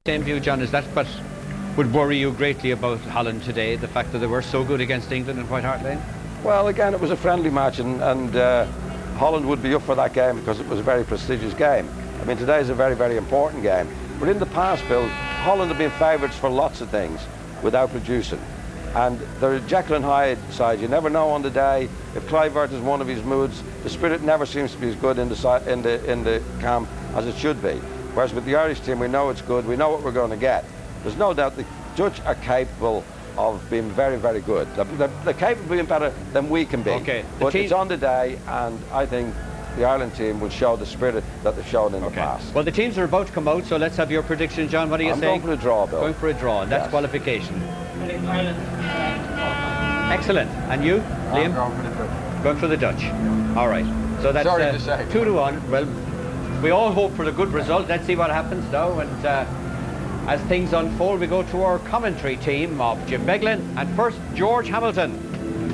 Same view, John, is that what would worry you greatly about Holland today, the fact that they were so good against England in White Hart Lane? Well, again, it was a friendly match, and Holland would be up for that game because it was a very prestigious game. I mean, today is a very, very important game. But in the past, Bill, Holland have been favourites for lots of things without producing. And they're a Jekyll and Hyde side. You never know on the day. If Kluivert is one of his moods, the spirit never seems to be as good in the camp as it should be. Whereas with the Irish team, we know it's good. We know what we're going to get. There's no doubt the Dutch are capable of being very, very good. They're capable of being better than we can be. Okay. But it's on the day, and I think the Ireland team will show the spirit that they've shown in the past. Well, the teams are about to come out, so let's have your prediction, John. What are you saying? I'm going for a draw, Bill. Going for a draw, and that's qualification. Excellent. And you, Liam? Going for the Dutch. All right. So that's 2-1. Well, we all hope for a good result. Let's see what happens now. And as things unfold, we go to our commentary team of Jim Beglin and first George Hamilton.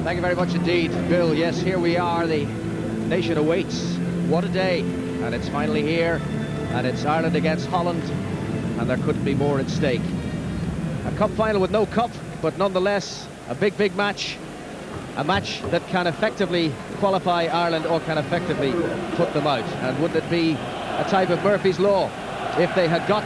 Thank you very much indeed, Bill. Yes, here we are. The nation awaits. What a day. And it's finally here. And it's Ireland against Holland. And there couldn't be more at stake. A cup final with no cup, but nonetheless a big, big match. A match that can effectively qualify Ireland or can effectively put them out. And wouldn't it be a type of Murphy's Law if they had got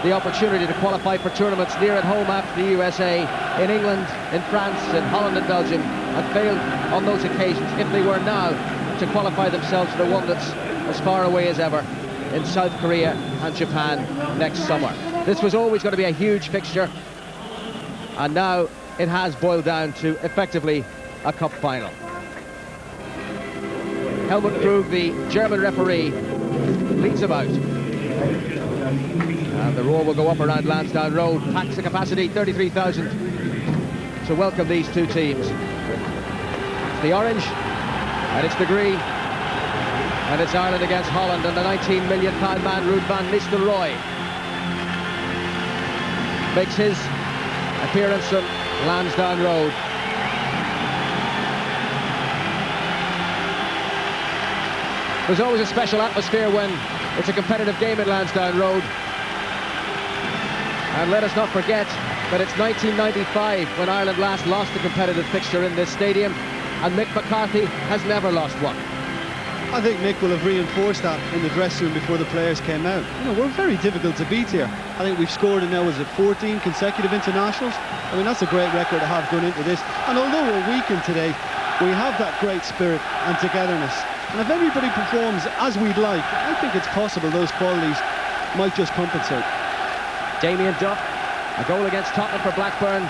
the opportunity to qualify for tournaments near at home after the USA, in England, in France, in Holland and Belgium, and failed on those occasions, if they were now to qualify themselves for one that's as far away as ever in South Korea and Japan next summer. This was always going to be a huge fixture, and now it has boiled down to effectively a cup final. Helmut Krug, the German referee, leads them out. And the roar will go up around Lansdowne Road, packs the capacity, 33,000 to welcome these two teams. It's the orange, and it's the green, and it's Ireland against Holland, and the 19 million pound man, Ruud van Nistelrooy, makes his appearance on Lansdowne Road. There's always a special atmosphere when it's a competitive game at Lansdowne Road. And let us not forget that it's 1995 when Ireland last lost a competitive fixture in this stadium, and Mick McCarthy has never lost one. I think Mick will have reinforced that in the dressing room before the players came out. You know, we're very difficult to beat here. I think we've scored in now, was it 14 consecutive internationals? I mean, that's a great record to have going into this. And although we're weakened today, we have that great spirit and togetherness. And if everybody performs as we'd like, I think it's possible those qualities might just compensate. Damien Duff, a goal against Tottenham for Blackburn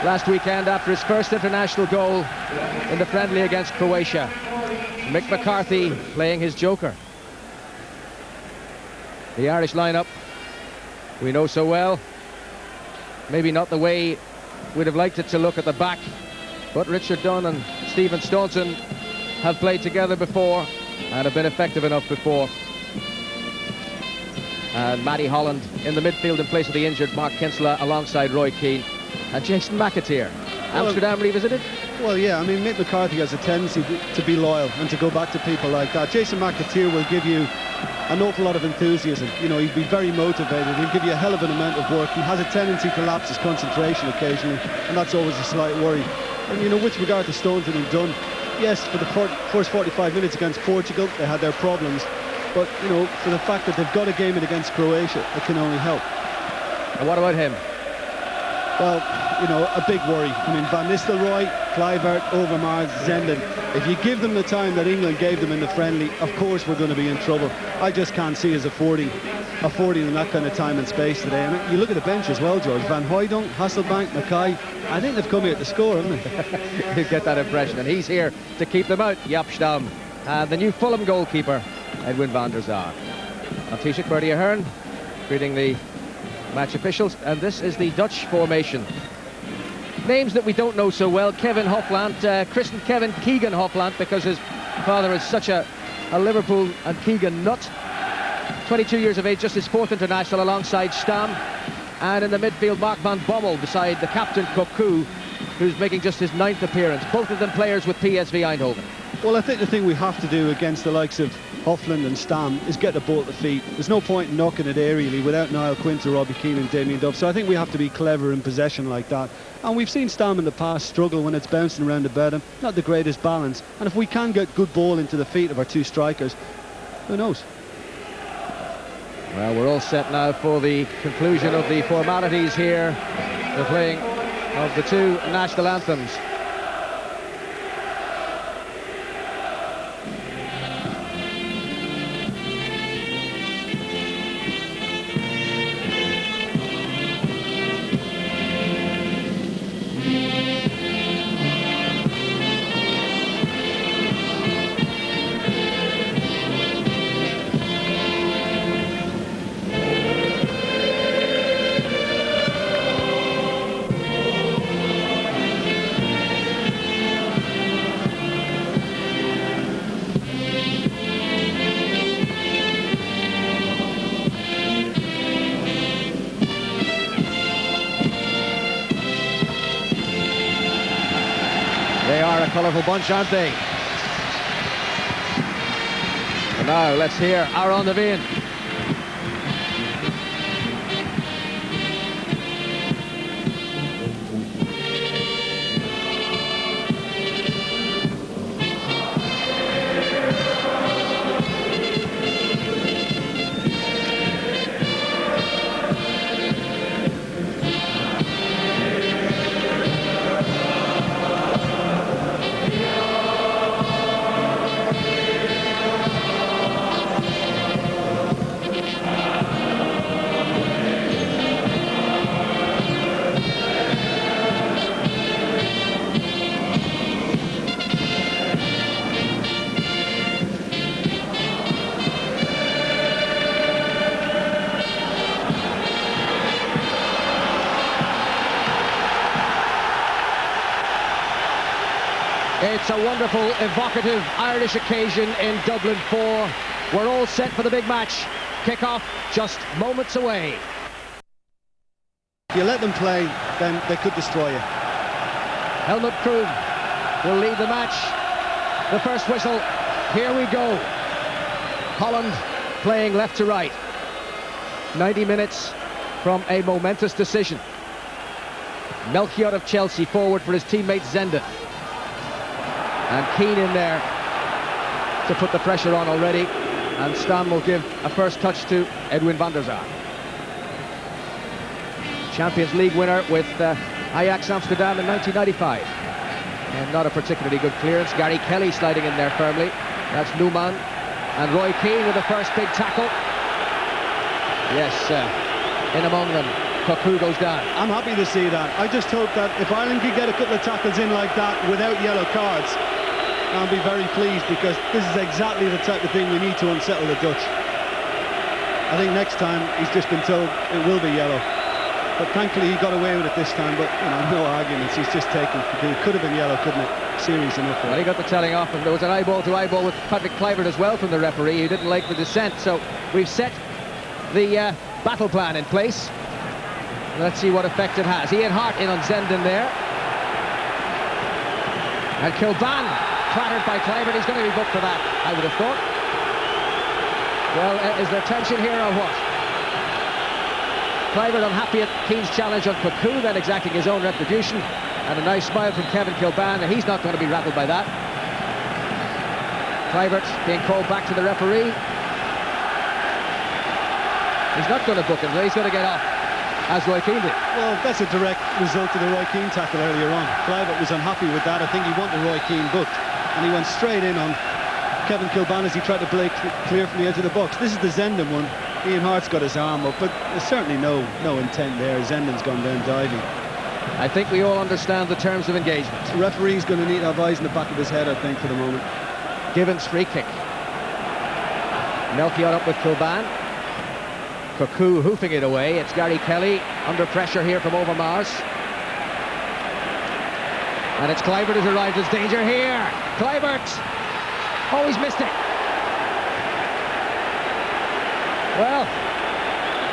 last weekend after his first international goal in the friendly against Croatia. Mick McCarthy playing his joker. The Irish lineup we know so well. Maybe not the way we'd have liked it to look at the back, but Richard Dunn and Stephen Staunton have played together before and have been effective enough before. And Matty Holland in the midfield in place of the injured Mark Kinsella alongside Roy Keane and Jason McAteer. Amsterdam revisited? Well, yeah, I mean, Mick McCarthy has a tendency to be loyal and to go back to people like that. Jason McAteer will give you an awful lot of enthusiasm. You know, he'd be very motivated. He'll give you a hell of an amount of work. He has a tendency to lapse his concentration occasionally, and that's always a slight worry. And, you know, with regard to Staunton and Dunn, yes, for the first 45 minutes against Portugal, they had their problems. But, you know, for the fact that they've got a game against Croatia, it can only help. And what about him? Well, you know, a big worry. I mean, Van Nistelrooy, Kluivert, Overmars, Zenden. If you give them the time that England gave them in the friendly, of course we're going to be in trouble. I just can't see us affording them that kind of time and space today. And you look at the bench as well, George. Van Hooijdonk, Hasselbank, Mackay. I think they've come here to score, haven't they? You get that impression. And he's here to keep them out, Jaap Stam. And the new Fulham goalkeeper, Edwin van der Sar. I'm Taoiseach Bertie Ahern, greeting the match officials, and this is the Dutch formation. Names that we don't know so well. Kevin Hofland, christened Kevin Keegan Hofland because his father is such a Liverpool and Keegan nut. 22 years of age, just his fourth international alongside Stam. And in the midfield, Mark van Bommel beside the captain Cocu, who's making just his 9th appearance. Both of them players with PSV Eindhoven. Well, I think the thing we have to do against the likes of Hofland and Stam is get the ball at the feet. There's no point in knocking it aerially without Niall Quint or Robbie Keane and Damien Duff. So I think we have to be clever in possession like that. And we've seen Stam in the past struggle when it's bouncing around the bed. Not the greatest balance. And if we can get good ball into the feet of our two strikers, who knows? Well, we're all set now for the conclusion of the formalities here. The playing of the two national anthems. They are a colourful bunch, aren't they? And now let's hear Aaron Devine. It's a wonderful, evocative Irish occasion in Dublin 4. We're all set for the big match. Kick-off just moments away. If you let them play, then they could destroy you. Helmut Krug will lead the match. The first whistle, here we go. Holland playing left to right. 90 minutes from a momentous decision. Melchior of Chelsea forward for his teammate Zenden. And Keane in there to put the pressure on already. And Stam will give a first touch to Edwin van der Sar. Champions League winner with Ajax Amsterdam in 1995. And not a particularly good clearance. Gary Kelly sliding in there firmly. That's Newman. And Roy Keane with the first big tackle. Yes, in among them. Cocu goes down. I'm happy to see that. I just hope that if Ireland could get a couple of tackles in like that without yellow cards, I'll be very pleased, because this is exactly the type of thing we need to unsettle the Dutch. I think next time he's just been told it will be yellow. But thankfully he got away with it this time, but you know, no arguments, he's just taken. It could have been yellow, couldn't it? Serious enough. Well, he got the telling off, and there was an eyeball to eyeball with Patrick Kluivert as well from the referee, who didn't like the dissent. So we've set the battle plan in place. Let's see what effect it has. Ian Hart in on Zenden there. And Kilban clattered by Kluivert. He's going to be booked for that, I would have thought. Well, is there tension here or what? Kluivert unhappy at Keane's challenge on Cocu, then exacting his own retribution. And a nice smile from Kevin Kilban, and he's not going to be rattled by that. Kluivert being called back to the referee. He's not going to book him, he's going to get off, as Roy Keane did. Well, that's a direct result of the Roy Keane tackle earlier on. Kluivert was unhappy with that. I think he wanted Roy Keane booked, and he went straight in on Kevin Kilban as he tried to play clear from the edge of the box. This is the Zenden one. Ian Hart's got his arm up, but there's certainly no intent there. Zenden's gone down diving. I think we all understand the terms of engagement. The referee's going to need to have eyes in the back of his head, I think, for the moment. Gibbons free kick. Melchior up with Kilban. Cocu hoofing it away. It's Gary Kelly under pressure here from Overmars. And it's Kluivert who's arrived. There's danger here. Kluivert! Oh, he's missed it. Well,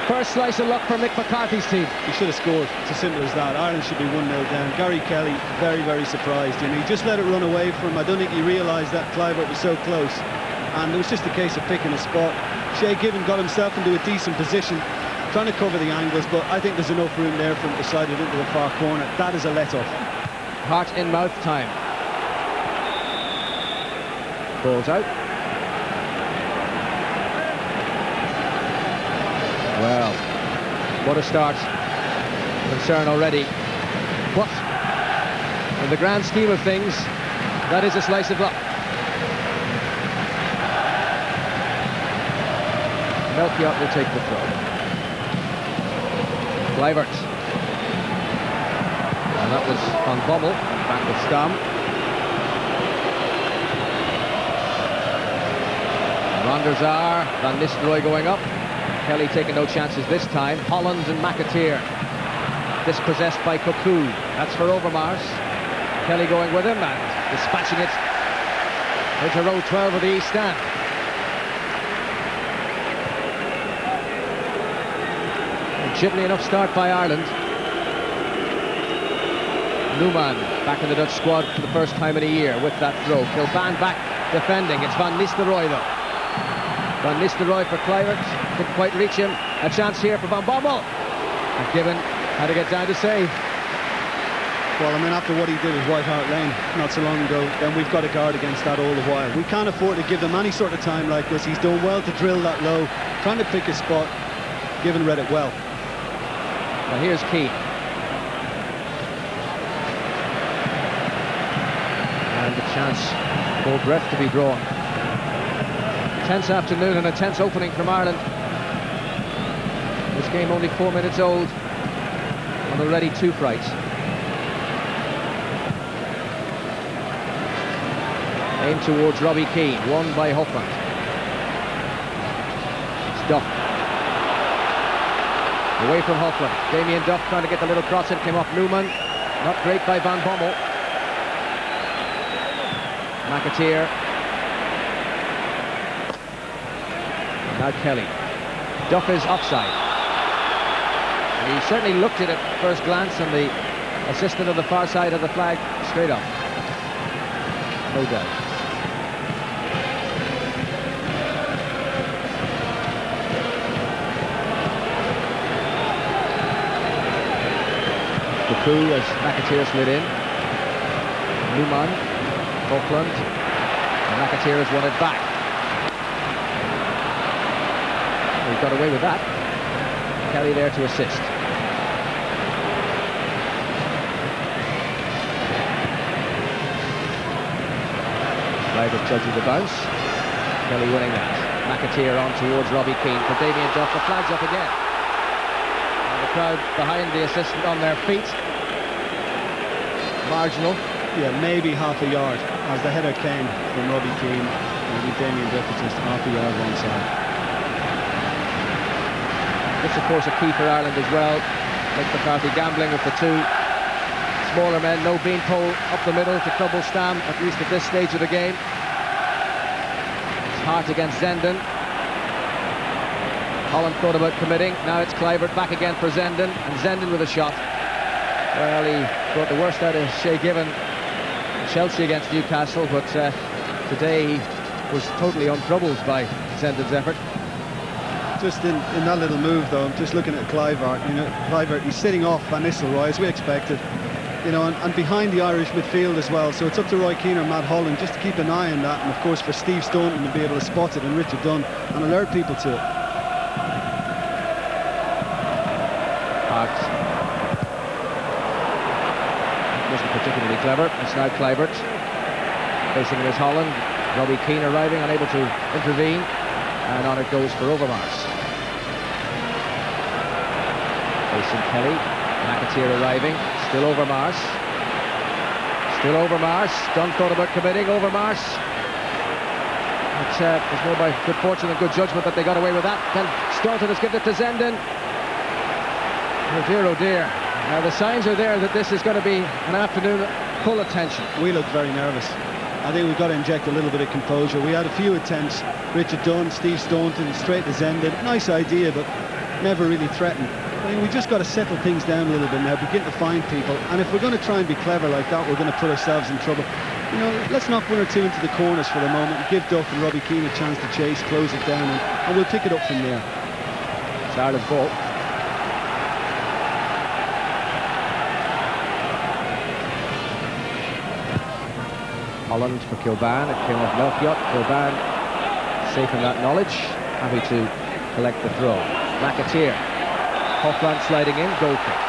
first slice of luck for Mick McCarthy's team. He should have scored. It's as simple as that. Ireland should be 1-0 down. Gary Kelly, very, very surprised. And he just let it run away from him. I don't think he realised that Kluivert was so close. and it was just a case of picking a spot. Shay Given got himself into a decent position, trying to cover the angles, but I think there's enough room there for him to slide it into the far corner. That is a let-off. Heart in mouth time. Ball's out. Well, what a start. Concern already. But in the grand scheme of things, that is a slice of luck. Melchiot will take the throw. Kluivert. And that was Van Bommel, back with Stam. Van der Sar, Van Nistelrooy going up. Kelly taking no chances this time. Holland and McAteer. Dispossessed by Cocu. That's for Overmars. Kelly going with him and dispatching it into row 12 of the East Stand. Chippy enough start by Ireland. Newman back in the Dutch squad for the first time in a year with that throw. Kilban back defending. It's Van Nistelrooy though. Van Nistelrooy for Kluivert. Couldn't quite reach him. A chance here for Van Bommel. And Given had to get down to save. Well, I mean, after what he did at White Hart Lane not so long ago, then we've got to guard against that all the while. We can't afford to give them any sort of time like this. He's done well to drill that low, trying to pick a spot. Given read it well. Well, here's Keane. And a chance for breath to be drawn. Tense afternoon and a tense opening from Ireland. This game only 4 minutes old and already 2 frights. Aim towards Robbie Keane, won by Hofland. It's Duff. Away from Hofland. Damien Duff trying to get the little cross in, came off Newman. Not great by Van Bommel. McAteer. And now Kelly. Duff is offside. And he certainly looked at it at first glance, and the assistant on the far side of the flag straight up. No doubt. Cocu as McAteer slid in. Newman, Auckland, and McAteer has won it back. He got away with that. Kelly there to assist. Kluivert judging the bounce. Kelly winning that. McAteer on towards Robbie Keane for Damien Duff. The flag's up again. And the crowd behind the assistant on their feet. Marginal. Yeah, maybe half a yard as the header came from Robbie Keane. Maybe Damien Duff is just half a yard one side. This, of course, a key for Ireland as well. Mick McCarthy gambling with the two smaller men. No beanpole up the middle to trouble Stam, at least at this stage of the game. It's Hart against Zenden. Holland thought about committing. Now it's Kluivert back again for Zenden. And Zenden with a shot. Well, he brought the worst out of Shay Given, Chelsea against Newcastle, but today he was totally untroubled by Zenden's effort. Just in that little move, though, I'm just looking at Kluivert. You know, Kluivert, he's sitting off Van Nistelrooy, as we expected. You know, and behind the Irish midfield as well. So it's up to Roy Keane or Matt Holland just to keep an eye on that, and of course for Steve Staunton to be able to spot it and Richard Dunn and alert people to it. Wasn't particularly clever. It's now Kluivert facing him as Holland. Robbie Keane arriving, unable to intervene, and on it goes for Overmars. Facing Kelly. McAteer arriving. Still Overmars. Still Overmars. Dunn thought about committing. Overmars. It was more by good fortune and good judgment that they got away with that. Then Staunton has given it to Zenden. Oh dear, oh dear. Now the signs are there that this is going to be an afternoon full of tension. We look very nervous. I think we've got to inject a little bit of composure. We had a few attempts. Richard Dunn, Steve Staunton, straight to Zenden. Nice idea, but never really threatened. I think we've just got to settle things down a little bit now, begin to find people. And if we're going to try and be clever like that, we're going to put ourselves in trouble. you know, let's knock one or two into the corners for the moment and give Duff and Robbie Keane a chance to chase, close it down, and we'll pick it up from there. It's Ireland's ball. Holland for Kilban. It came off Melchiot. Kilban safe in that knowledge, happy to collect the throw. McAteer. Hofland sliding in, goal kick.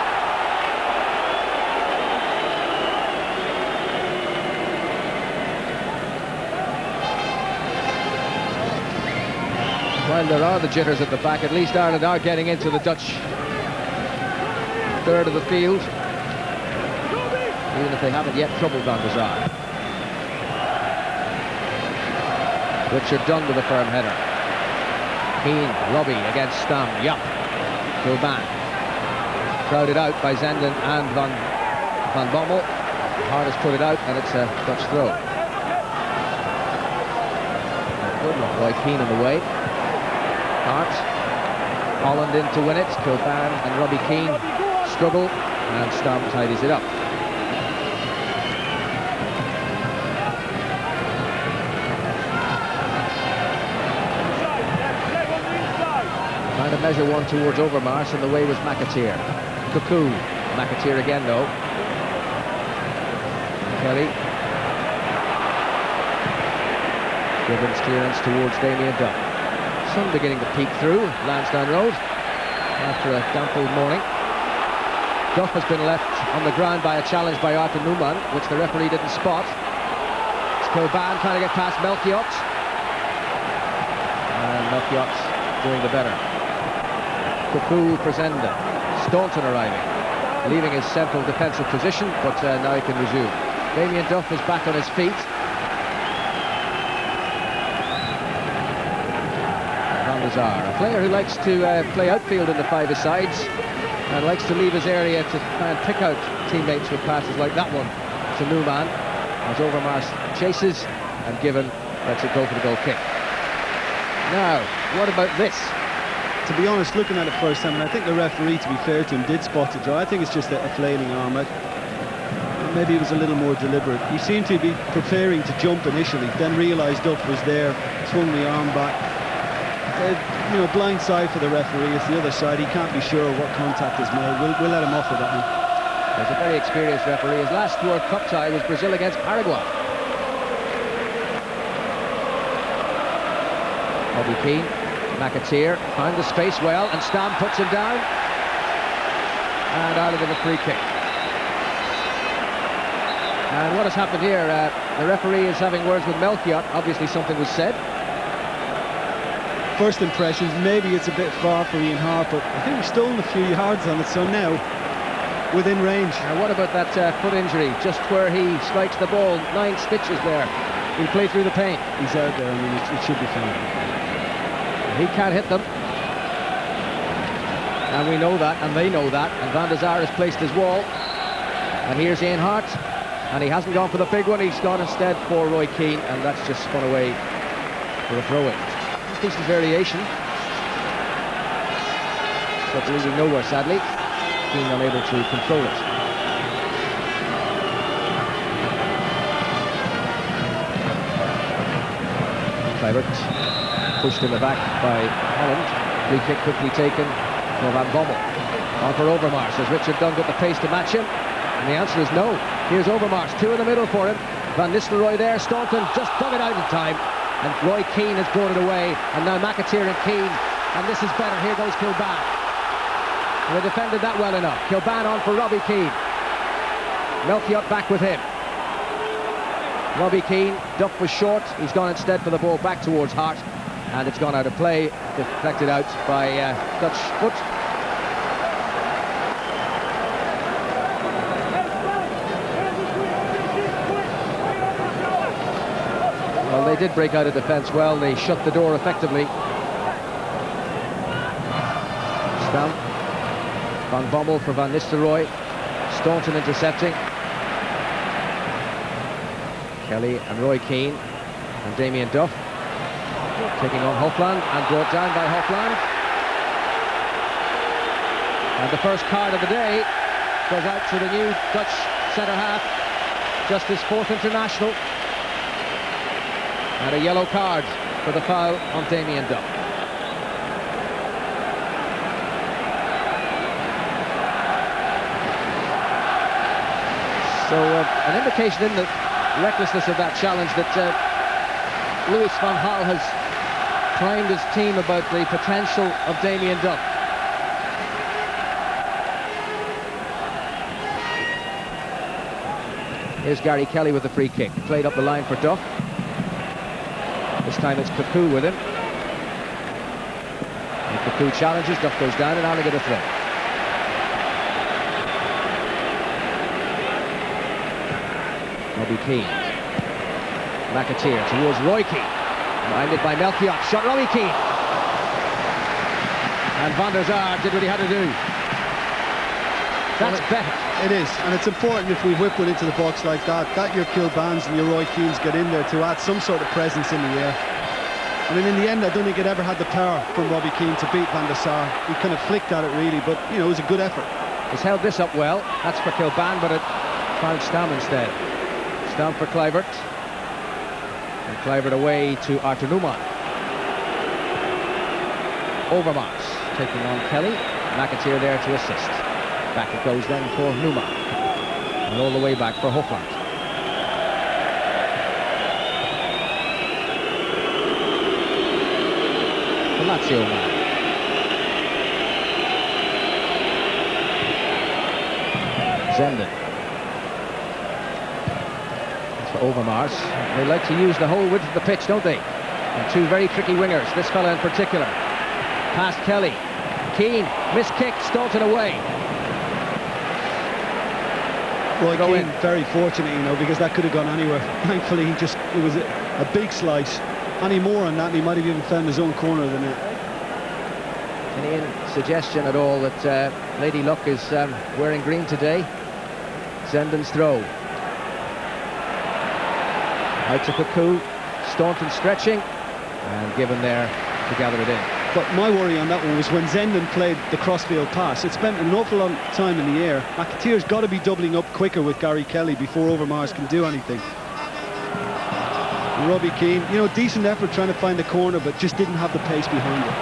While there are the jitters at the back, at least Ireland are getting into the Dutch third of the field, even if they haven't yet troubled Van der Sar. Richard Dunn with a firm header. Keane, Robbie against Stam, Yup. Kilban. Crowded out by Zenden and Van Bommel. Hart has put it out and it's a Dutch throw. Good luck, Roy Keane in the way. Hart. Holland in to win it. Kilban and Robbie Keane struggle and Stam tidies it up. Trying to measure one towards Overmars, and the way was McAteer. Cuckoo. McAteer again though. Kelly. Gibbons clearance towards Damien Duff. Sun beginning to peek through Lansdowne Road after a damp old morning. Duff has been left on the ground by a challenge by Arthur Newman, which the referee didn't spot. It's Kilban trying to get past Melchiot. And Melchiot doing the better. Cuckoo for Zenda. Staunton arriving, leaving his central defensive position, but now he can resume. Damien Duff is back on his feet. Van der Sar, a player who likes to play outfield in the five-a-sides and likes to leave his area to try and pick out teammates with passes like that one to Newman, as Overmars chases and Given lets it go for the goal kick. Now, what about this? To be honest, looking at it first time, and I think the referee, to be fair to him, did spot the draw. I think it's just a flailing arm. Maybe it was a little more deliberate. He seemed to be preparing to jump initially, then realised Duff was there, swung the arm back. You know, blind side for the referee. It's the other side. He can't be sure what contact is made. We'll let him off with that one. There's a very experienced referee. His last World Cup tie was Brazil against Paraguay. Robbie Keane. McAteer found the space well, and Stam puts him down. And Ireland with a free kick. And what has happened here? The referee is having words with Melchiot. Obviously something was said. First impressions, maybe it's a bit far for Ian Hart, but I think we've stolen a few yards on it, so now within range. And what about that foot injury, just where he strikes the ball, 9 stitches there? He'll play through the pain. He's out there, I mean, it should be fine. He can't hit them, and we know that, and they know that, and Van der Sar has placed his wall, and here's Ian Hart, and he hasn't gone for the big one, he's gone instead for Roy Keane, and that's just spun away for a throw-in. Decent variation, but leading nowhere sadly. Keane unable to control it. Kluivert pushed in the back by Holland. Free kick quickly taken for Van Bommel. On for Overmars. Has Richard Dunn got the pace to match him? And the answer is no. Here's Overmars, 2 in the middle for him. Van Nistelrooy there. Staunton just dug it out in time. And Roy Keane has brought it away. And now McAteer and Keane. And this is better. Here goes Kilban. And they defended that well enough. Kilban on for Robbie Keane. Melchiot back with him. Robbie Keane, Duff was short. He's gone instead for the ball back towards Hart. And it's gone out of play, deflected out by Dutch foot. Well, they did break out of defence well. They shut the door effectively. Stam. Van Bommel for Van Nistelrooy. Staunton intercepting. Kelly and Roy Keane and Damien Duff. Taking on Hofland and brought down by Hofland. And the first card of the day goes out to the new Dutch centre-half, just his 4th international. And a yellow card for the foul on Damien Duff. So an indication in the recklessness of that challenge that Louis van Gaal has primed his team about the potential of Damien Duff. Here's Gary Kelly with the free kick. Played up the line for Duff. This time it's Kaku with him. And Kaku challenges, Duff goes down and only get a throw. Robbie Keane. McAteer towards Roy Keane. Minded by Melchiot. Shot Robbie Keane. And Van der Sar did what he had to do. That's better. It is, and it's important if we whip one into the box like that your Kilbans and your Roy Keanes get in there to add some sort of presence in the air. I mean, in the end, I don't think it ever had the power from Robbie Keane to beat Van der Sar. He kind of flicked at it really, but, you know, it was a good effort. He's held this up well. That's for Kilban, but it found Stam instead. Stam for Kluivert. And Kluivert away to Arthur Newman. Overmars taking on Kelly. McAteer there to assist. Back it goes then for Newman. And all the way back for Hofland. The Lazio man. Zenden. That's for Overmars. They like to use the whole width of the pitch, don't they? And two very tricky wingers, this fella in particular. Past Kelly. Keane, missed kick, Staunton away. Roy Keane, very fortunate, you know, because that could have gone anywhere. Thankfully, it was a big slice. Any more on that, and he might have even found his own corner of the net. Any suggestion at all that Lady Luck is wearing green today? Zenden's throw. Out to Kaku, Staunton stretching, and given there to gather it in. But my worry on that one was when Zenden played the crossfield pass. It spent an awful long time in the air. McAteer's got to be doubling up quicker with Gary Kelly before Overmars can do anything. And Robbie Keane, you know, decent effort trying to find the corner, but just didn't have the pace behind it.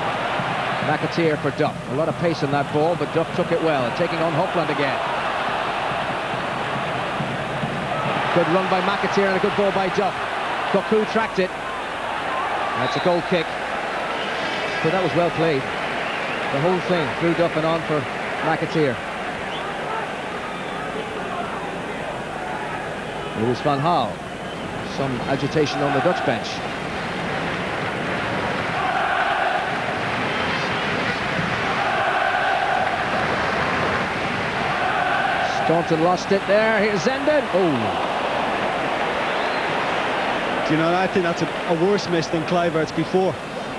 McAteer for Duff. A lot of pace on that ball, but Duff took it well. And taking on Hofland again. Good run by McAteer and a good ball by Duff. Kaku tracked it. That's a goal kick. But that was well played. The whole thing through Duff and on for McAteer. Louis van Gaal. Some agitation on the Dutch bench. Staunton lost it there. Here's Zenden. Oh. Do you know, I think that's a worse miss than Kluivert's before.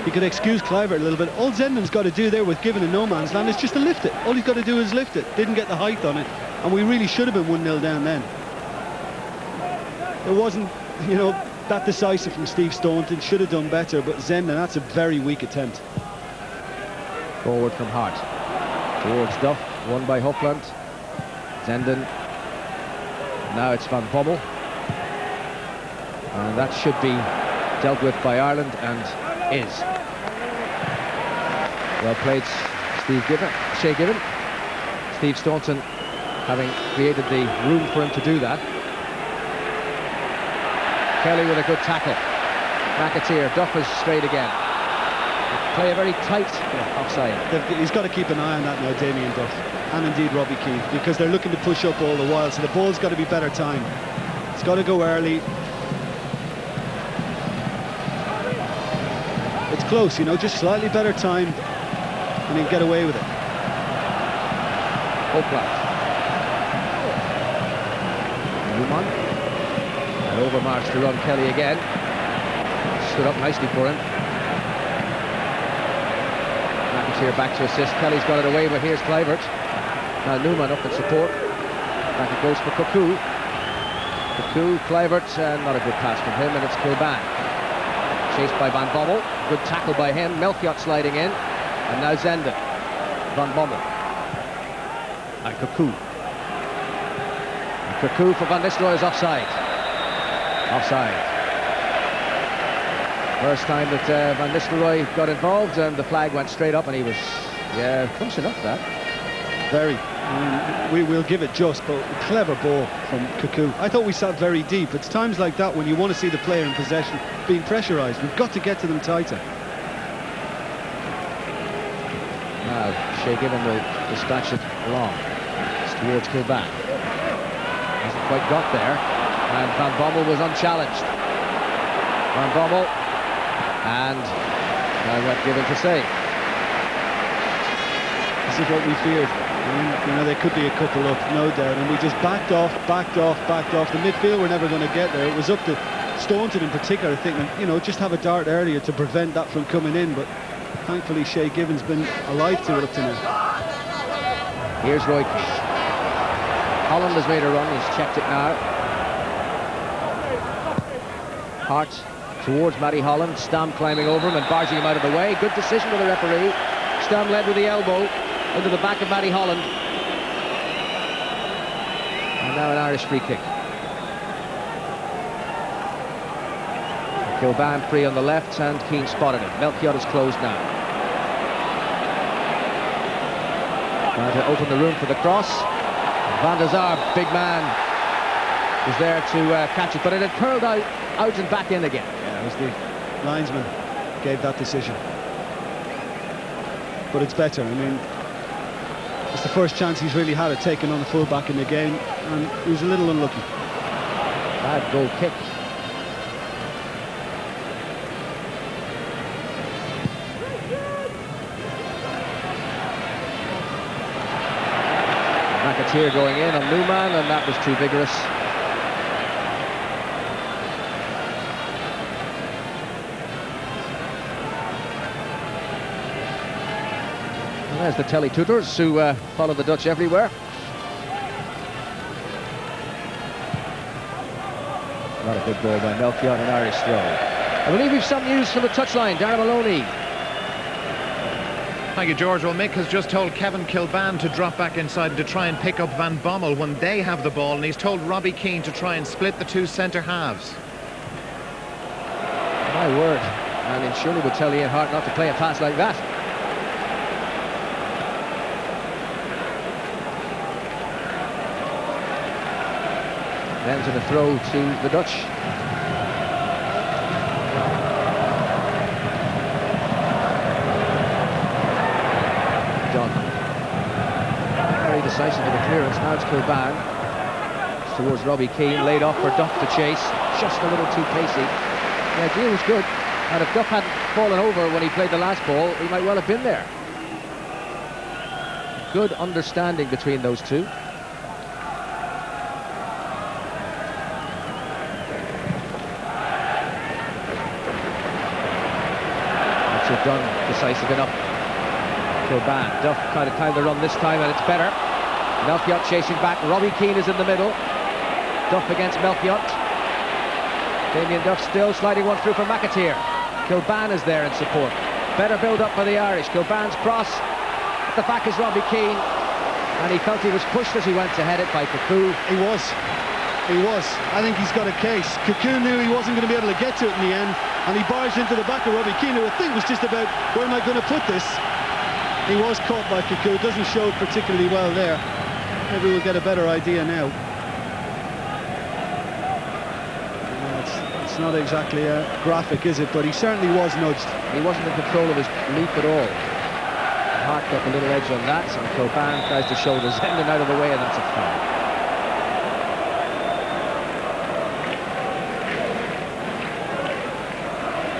You could excuse Kluivert a little bit. All Zenden's got to do there with giving a no man's land is just to lift it. All he's got to do is lift it. Didn't get the height on it, and we really should have been 1-0 down then. It wasn't, you know, that decisive from Steve Staunton. Should have done better, but Zenden, that's a very weak attempt. Forward from Hart. Towards Duff, won by Hofland. Zenden. Now it's Van Bommel. And that should be dealt with by Ireland, and is. Well played, Shea Given. Steve Staunton having created the room for him to do that. Kelly with a good tackle. McAteer, Duff is straight again. Play a very tight offside. He's got to keep an eye on that now, Damien Duff, and indeed Robbie Keane, because they're looking to push up all the while, so the ball's got to be better timed. It's got to go early. It's close, you know, just slightly better timed, and he'll get away with it. Hopland. Newman. And Overmars to run Kelly again. Stood up nicely for him. McAteer back to assist. Kelly's got it away, but here's Kluivert. Now Newman up in support. Back it goes for Kaku. Kaku, Kluivert, not a good pass from him, and it's Kilban. Chased by Van Bommel. Good tackle by him. Melchiot sliding in. And now Zenden. Van Bommel. And Kaku. And Kaku for Van Nistelrooy is offside. Offside. First time that Van Nistelrooy got involved, and the flag went straight up, and he was, close enough to that. Very. I mean, we will give it just, but a clever ball from Cuckoo. I thought we sat very deep. It's times like that when you want to see the player in possession being pressurised. We've got to get to them tighter. Now, Shay Given will dispatch it along. It's towards Kilban. Hasn't quite got there. And Van Bommel was unchallenged. Van Bommel. And now went Given to save. This is what we feared. You know, there could be a couple up, no doubt. And we just backed off. The midfield were never going to get there. It was up to Staunton in particular, thinking, you know, just have a dart earlier to prevent that from coming in. But thankfully, Shay Given's been alive to it up to now. Here's Roy Keane. Holland has made a run. He's checked it now. Hart towards Matty Holland. Stam climbing over him and barging him out of the way. Good decision by the referee. Stam led with the elbow into the back of Matty Holland. And now an Irish free kick. Kilban free on the left, and Keane spotted it. Melchiot is closed now. Trying to open the room for the cross. Van der Sar, big man, was there to catch it, but it had curled out and back in again. Yeah, it was the linesman gave that decision. But it's better. I mean, it's the first chance he's really had of taking on the full-back in the game, and he was a little unlucky. Bad goal kick. McAteer going in on Newman, and that was too vigorous. And there's the telly tutors who follow the Dutch everywhere. Not a good ball by Melchiot, an Irish throw. I believe we've some news from the touchline. Darren Maloney. Thank you, George. Well, Mick has just told Kevin Kilban to drop back inside to try and pick up Van Bommel when they have the ball, and he's told Robbie Keane to try and split the two centre halves. My word. And it surely would tell Ian Hart not to play a pass like that. Then to the throw to the Dutch. Very decisive in the clearance. Now it's Kilban. It's towards Robbie Keane, laid off for Duff to chase. Just a little too pacey. The idea was good, and if Duff hadn't fallen over when he played the last ball, he might well have been there. Good understanding between those two. That's done decisive enough. Kilban. Duff kind of timed the run this time, and it's better. Melchiot chasing back. Robbie Keane is in the middle. Duff against Melchiot. Damien Duff still sliding one through for McAteer. Kilban is there in support. Better build-up for the Irish. Kilban's cross. At the back is Robbie Keane. And he felt he was pushed as he went to head it by Cuckoo. He was. I think he's got a case. Cuckoo knew he wasn't going to be able to get to it in the end, and he barged into the back of Robbie Keane, who I think was just about, where am I going to put this? He was caught by Cuckoo. It doesn't show particularly well there. Maybe we'll get a better idea now. It's not exactly graphic, is it? But he certainly was nudged. He wasn't in control of his leap at all. Hart got a little edge on that, and Kilban tries to shoulder Zenden out of the way, and that's a foul.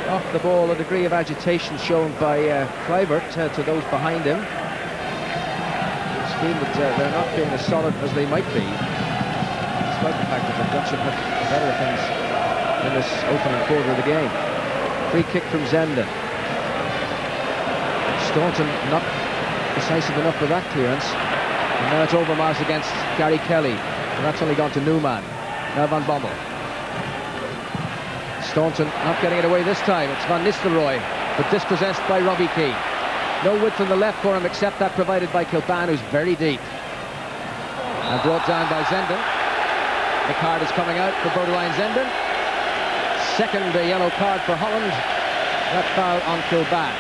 Off the ball, a degree of agitation shown by Kluivert to those behind him. It's been that they're not being as solid as they might be, despite the fact that the Dutch have had better things in this opening quarter of the game. Free kick from Zenden. Staunton not decisive enough with that clearance. And now it's Overmars against Gary Kelly. And that's only gone to Newman. Now Van Bommel. Staunton not getting it away this time. It's Van Nistelrooy, but dispossessed by Robbie Keane. No width on the left for him except that provided by Kilban, who's very deep. And brought down by Zenden. The card is coming out for Bodewijn Zenden. Second yellow card for Holland. That foul on Kilban.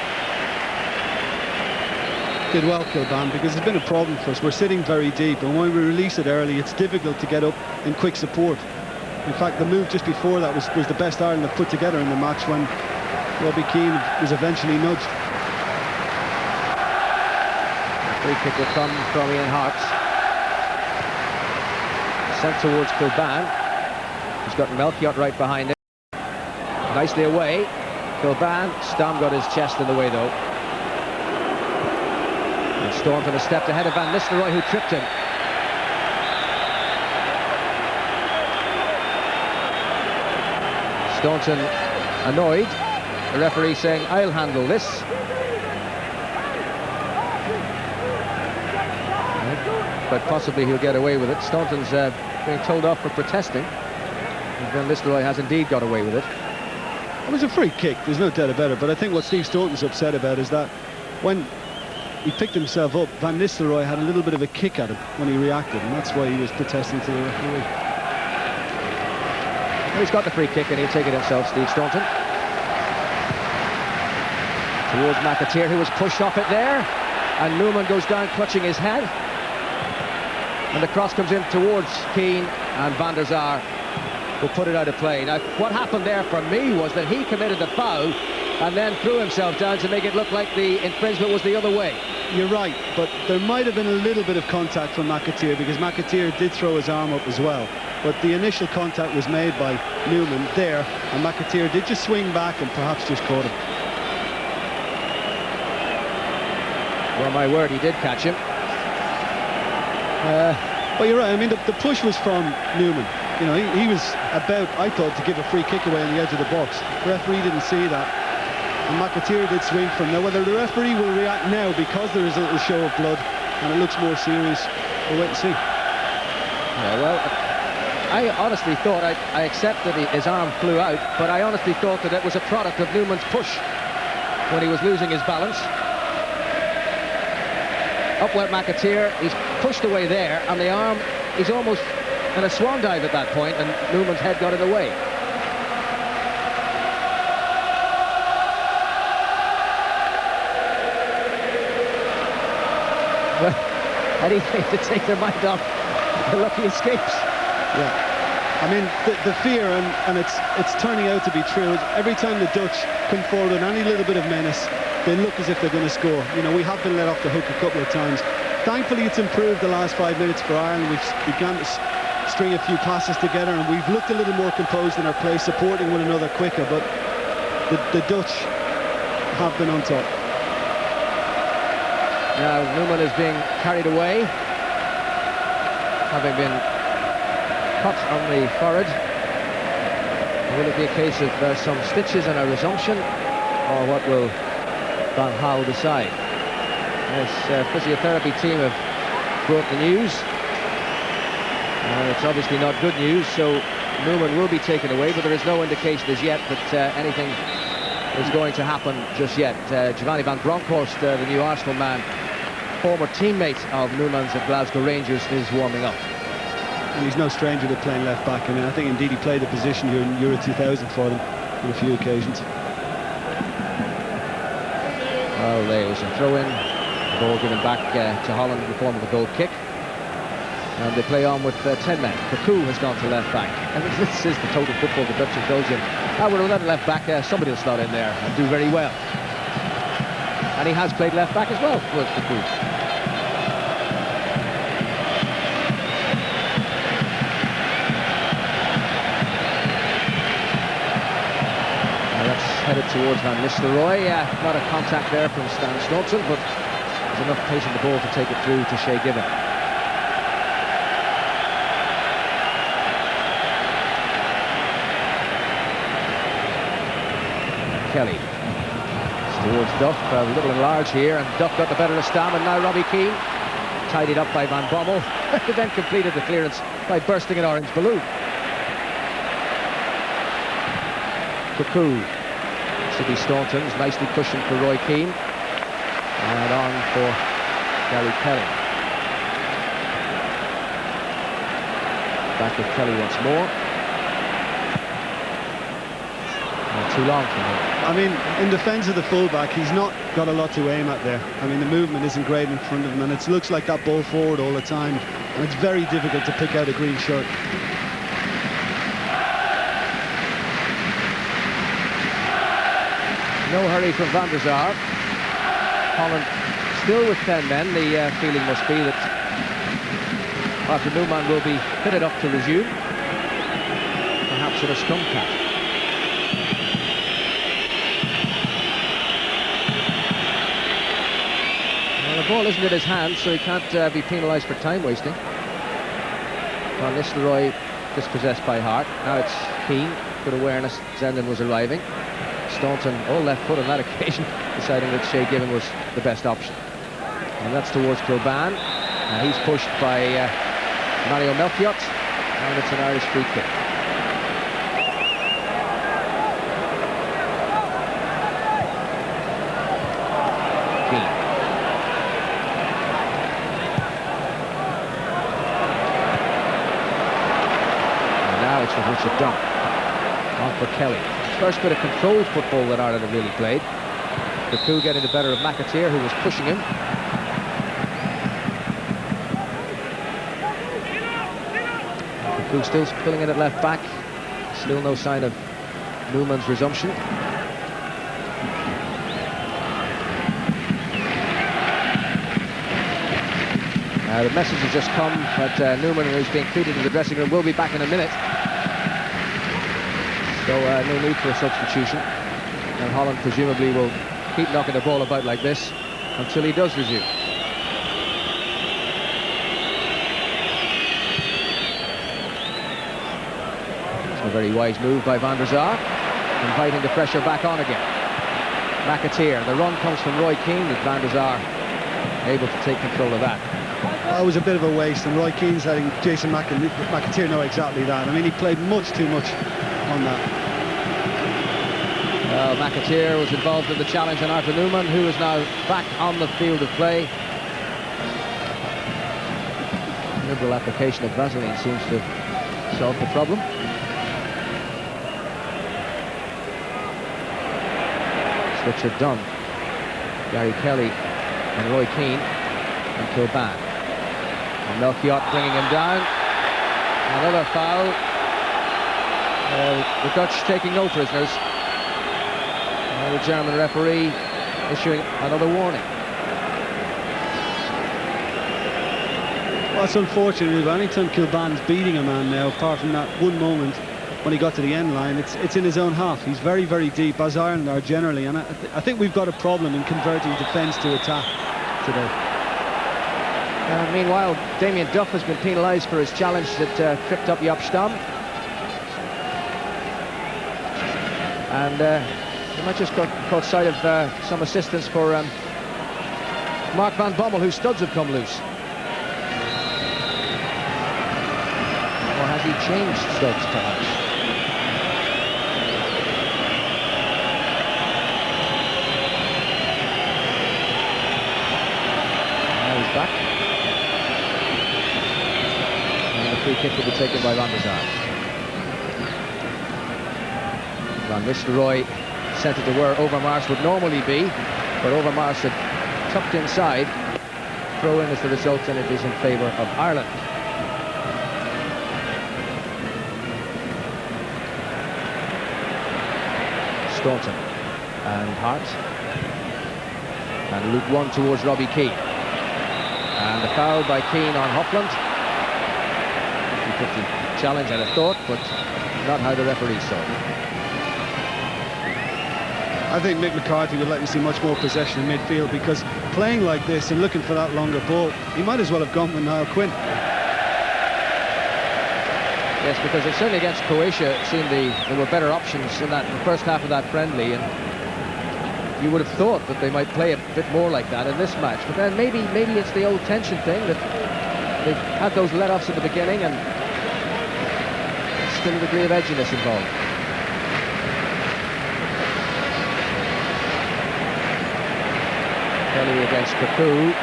Did well, Kilban, because it's been a problem for us. We're sitting very deep, and when we release it early, it's difficult to get up in quick support. In fact, the move just before that was the best Ireland have put together in the match when Robbie Keane was eventually nudged. Free kick will come from Ian Hart. Sent towards Kilban. He's got Melchiot right behind him. Nicely away. Kilban. Stam got his chest in the way though. And Staunton has stepped ahead of Van Nistelrooy, who tripped him. Staunton annoyed. The referee saying, "I'll handle this." But possibly he'll get away with it. Staunton's being told off for protesting. And Van Nistelrooy has indeed got away with it. It was a free kick, there's no doubt about it, but I think what Steve Staunton's upset about is that when he picked himself up, Van Nistelrooy had a little bit of a kick at him when he reacted, and that's why he was protesting to the referee. Well, he's got the free kick and he'll take it himself, Steve Staunton. Towards McAteer, who was pushed off it there, and Newman goes down clutching his head. And the cross comes in towards Keane, and Van der Sar will put it out of play. Now, what happened there for me was that he committed the foul and then threw himself down to make it look like the infringement was the other way. You're right, but there might have been a little bit of contact from McAteer, because McAteer did throw his arm up as well. But the initial contact was made by Newman there, and McAteer did just swing back and perhaps just caught him. Well, my word, he did catch him. But you're right, I mean, the push was from Newman. You know, he was about, I thought, to give a free kick away on the edge of the box. The referee didn't see that, and McAteer did swing from. Now, whether the referee will react now because there is a little show of blood and it looks more serious, we'll wait and see. Yeah, well, I honestly thought, I accept that his arm flew out, but I honestly thought that it was a product of Newman's push when he was losing his balance. Up went McAteer, he's pushed away there, and the arm, he's almost in a swan dive at that point, and Newman's head got in the way. Well, anything to take their mind off the lucky escapes. Yeah, I mean, the fear, and it's turning out to be true. Every time the Dutch come forward with any little bit of menace, they look as if they're going to score. You know, we have been let off the hook a couple of times. Thankfully, it's improved the last 5 minutes for Ireland. We've begun to string a few passes together, and we've looked a little more composed in our play, supporting one another quicker, but the Dutch have been on top. Now Newman is being carried away, having been cut on the forehead. Will it be a case of some stitches and a resumption, or what will Van Gaal decide? This physiotherapy team have brought the news. It's obviously not good news, so Newman will be taken away, but there is no indication as yet that anything is going to happen just yet. Giovanni van Bronckhorst, the new Arsenal man, former teammate of Newman's at Glasgow Rangers, is warming up. And he's no stranger to playing left back, and I think indeed he played the position here in Euro 2000 for them on a few occasions. Well, there was a throw-in, the ball given back to Holland in the form of a goal kick. And they play on with 10 men. Kaku has gone to left back. And this is the total football the Dutch indulge in. We're without a left back, somebody will slot in there and do very well. And he has played left back as well with Kaku. Now that's headed towards Van Nistelrooy. Not a contact there from Stan Staunton, but there's enough pace in the ball to take it through to Shea Given. Kelly. It's towards Duff, a little and large here, and Duff got the better of Stam, and now Robbie Keane, tidied up by Van Bommel, then completed the clearance by bursting an orange balloon. Kaku, City Staunton's nicely cushioned for Roy Keane, and on for Gary Kelly. Back with Kelly once more. too long for him. I mean, in defence of the fullback, he's not got a lot to aim at there. I mean, the movement isn't great in front of him, and it looks like that ball forward all the time, and it's very difficult to pick out a green shirt. No hurry from Van der Sar. Holland still with 10 men. The feeling must be that Arthur Newman will be fitted up to resume, perhaps in a scrum cap. Well, the ball isn't in his hands, so he can't be penalised for time wasting. Van Nistelrooy dispossessed by Hart. Now it's Keane. Good awareness. Zenden was arriving. Staunton, all left foot on that occasion, deciding that Shay Given was the best option. And that's towards Kilban. And he's pushed by Mario Melchiot. And it's an Irish free kick. Keane. And now it's for Richard Dunn. On for Kelly. First bit of controlled football that Ireland have really played. Cafu getting the better of McAteer, who was pushing him. Cafu still filling in at left back. Still no sign of Newman's resumption. The message has just come that Newman, who's being treated in the dressing room, will be back in a minute. So no need for a substitution, and Holland presumably will keep knocking the ball about like this until he does resume. It's a very wise move by Van der Sar, inviting the pressure back on again. McAteer, the run comes from Roy Keane, with Van der Sar able to take control of that. That was a bit of a waste, and Roy Keane's letting Jason McAteer know exactly that. I mean, he played much too much on that. Well, McAteer was involved in the challenge on Arthur Newman, who is now back on the field of play. Liberal application of Vaseline seems to solve the problem. Switcher done. Gary Kelly and Roy Keane and Kilban. And Melchiot bringing him down. Another foul. The Dutch taking no prisoners. The German referee issuing another warning. Well, it's unfortunate, but anytime Kilban's beating a man now, apart from that one moment when he got to the end line, it's in his own half. He's very, very deep, as Ireland are generally, and I think we've got a problem in converting defence to attack today. Meanwhile, Damien Duff has been penalised for his challenge that tripped up Jaap Stam. And he might just caught sight of some assistance for Mark van Bommel, whose studs have come loose. Or has he changed studs, perhaps? Now he's back. And the free kick will be taken by Van der Sar. Van Nistelrooy sent it to where Overmars would normally be, but Overmars had tucked inside. Throw in as the result, and it is in favour of Ireland. Staunton and Hart, and loop one towards Robbie Keane, and the foul by Keane on Hopland. 50-50 challenge, I'd have thought, but not how the referee saw it. I think Mick McCarthy would like to see much more possession in midfield, because playing like this and looking for that longer ball, he might as well have gone with Niall Quinn. Yes, because certainly against Croatia, it seemed there were better options in the first half of that friendly, and you would have thought that they might play a bit more like that in this match. But then maybe it's the old tension thing, that they've had those let-offs at the beginning, and still a degree of edginess involved. Kelly against Cafu.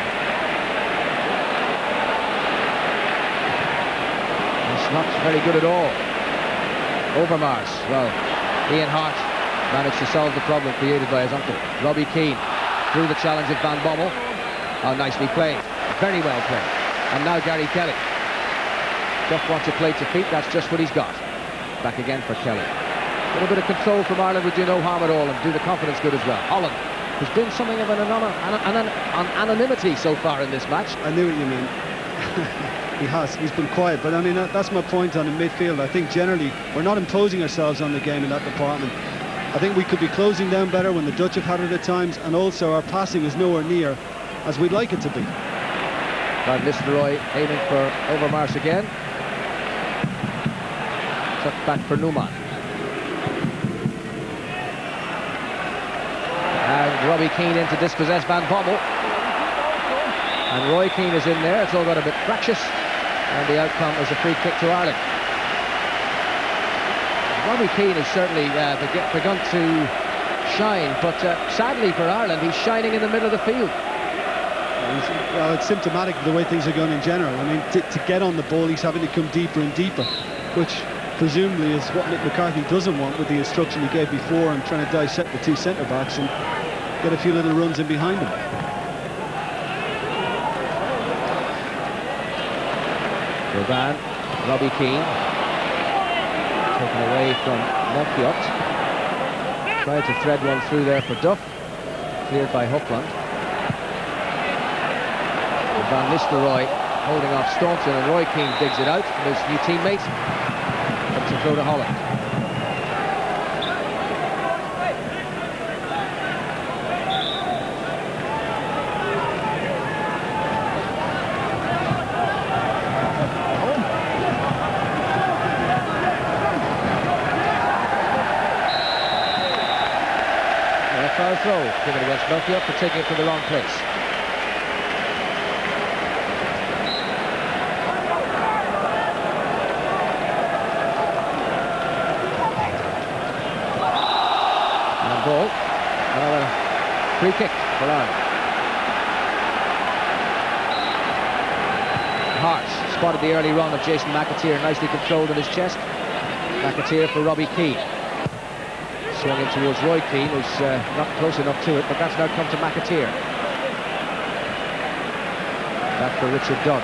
It's not very good at all. Overmars, well, Ian Hart managed to solve the problem created by his uncle. Robbie Keane through the challenge of Van Bommel. Oh, nicely played. Very well played. And now Gary Kelly. Duff wants a play to feet. That's just what he's got. Back again for Kelly. A little bit of control from Ireland would do no harm at all and do the confidence good as well. Holland has been something of an anonymity so far in this match. I knew what you meant. He has. He's been quiet. But I mean, that's my point on the midfield. I think generally we're not imposing ourselves on the game in that department. I think we could be closing down better when the Dutch have had it at times, and also our passing is nowhere near as we'd like it to be. Van Nistelrooy aiming for Overmars again. Tucked back for Newman. And Robbie Keane in to dispossess Van Bommel. And Roy Keane is in there. It's all got a bit fractious. And the outcome is a free kick to Ireland. Robbie Keane has certainly begun to shine, but sadly for Ireland, he's shining in the middle of the field. Well, it's symptomatic of the way things are going in general. I mean, to get on the ball, he's having to come deeper and deeper, which presumably is what Mick McCarthy doesn't want with the instruction he gave before and trying to dissect the two centre-backs and get a few little runs in behind him. Van, Robbie Keane, taken away from Melchiot. Tried to thread one through there for Duff, cleared by Hookland. Van Nistelrooy holding off Staunton, and Roy Keane digs it out from his new teammate. Up to throw to Holland. Foul throw given against Melchiot for taking it to the wrong place. And ball. Another free kick for Ireland. Hart spotted the early run of Jason McAteer, nicely controlled in his chest. McAteer for Robbie Keane. Swung in towards Roy Keane, who's not close enough to it, but that's now come to McAteer. Back for Richard Dunn.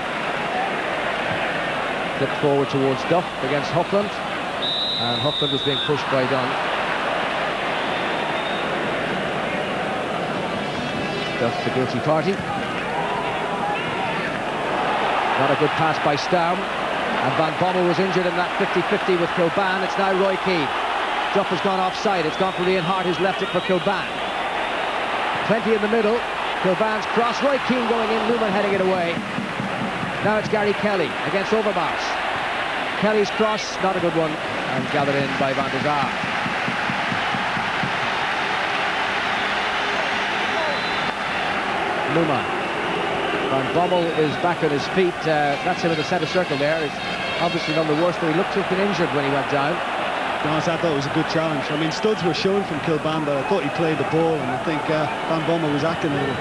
Flipped forward towards Duff against Hookland, and Hookland was being pushed by Dunn. Duff the guilty party. Not a good pass by Staum, and Van Bommel was injured in that 50-50 with Kilban. It's now Roy Keane. Duff has gone offside. It's gone for Ian Hart, who's left it for Kilban. Plenty in the middle. Kilban's cross. Roy Keane going in. Newman heading it away. Now it's Gary Kelly against Overmars. Kelly's cross, not a good one, and gathered in by Van der Sar. Newman. Van Bommel is back on his feet. That's him in the centre circle there. It's obviously none the worse, but he looked to have been injured when he went down. To be honest, I thought it was a good challenge. I mean, studs were showing from Kilban, but I thought he played the ball, and I think Van Bommel was acting a little.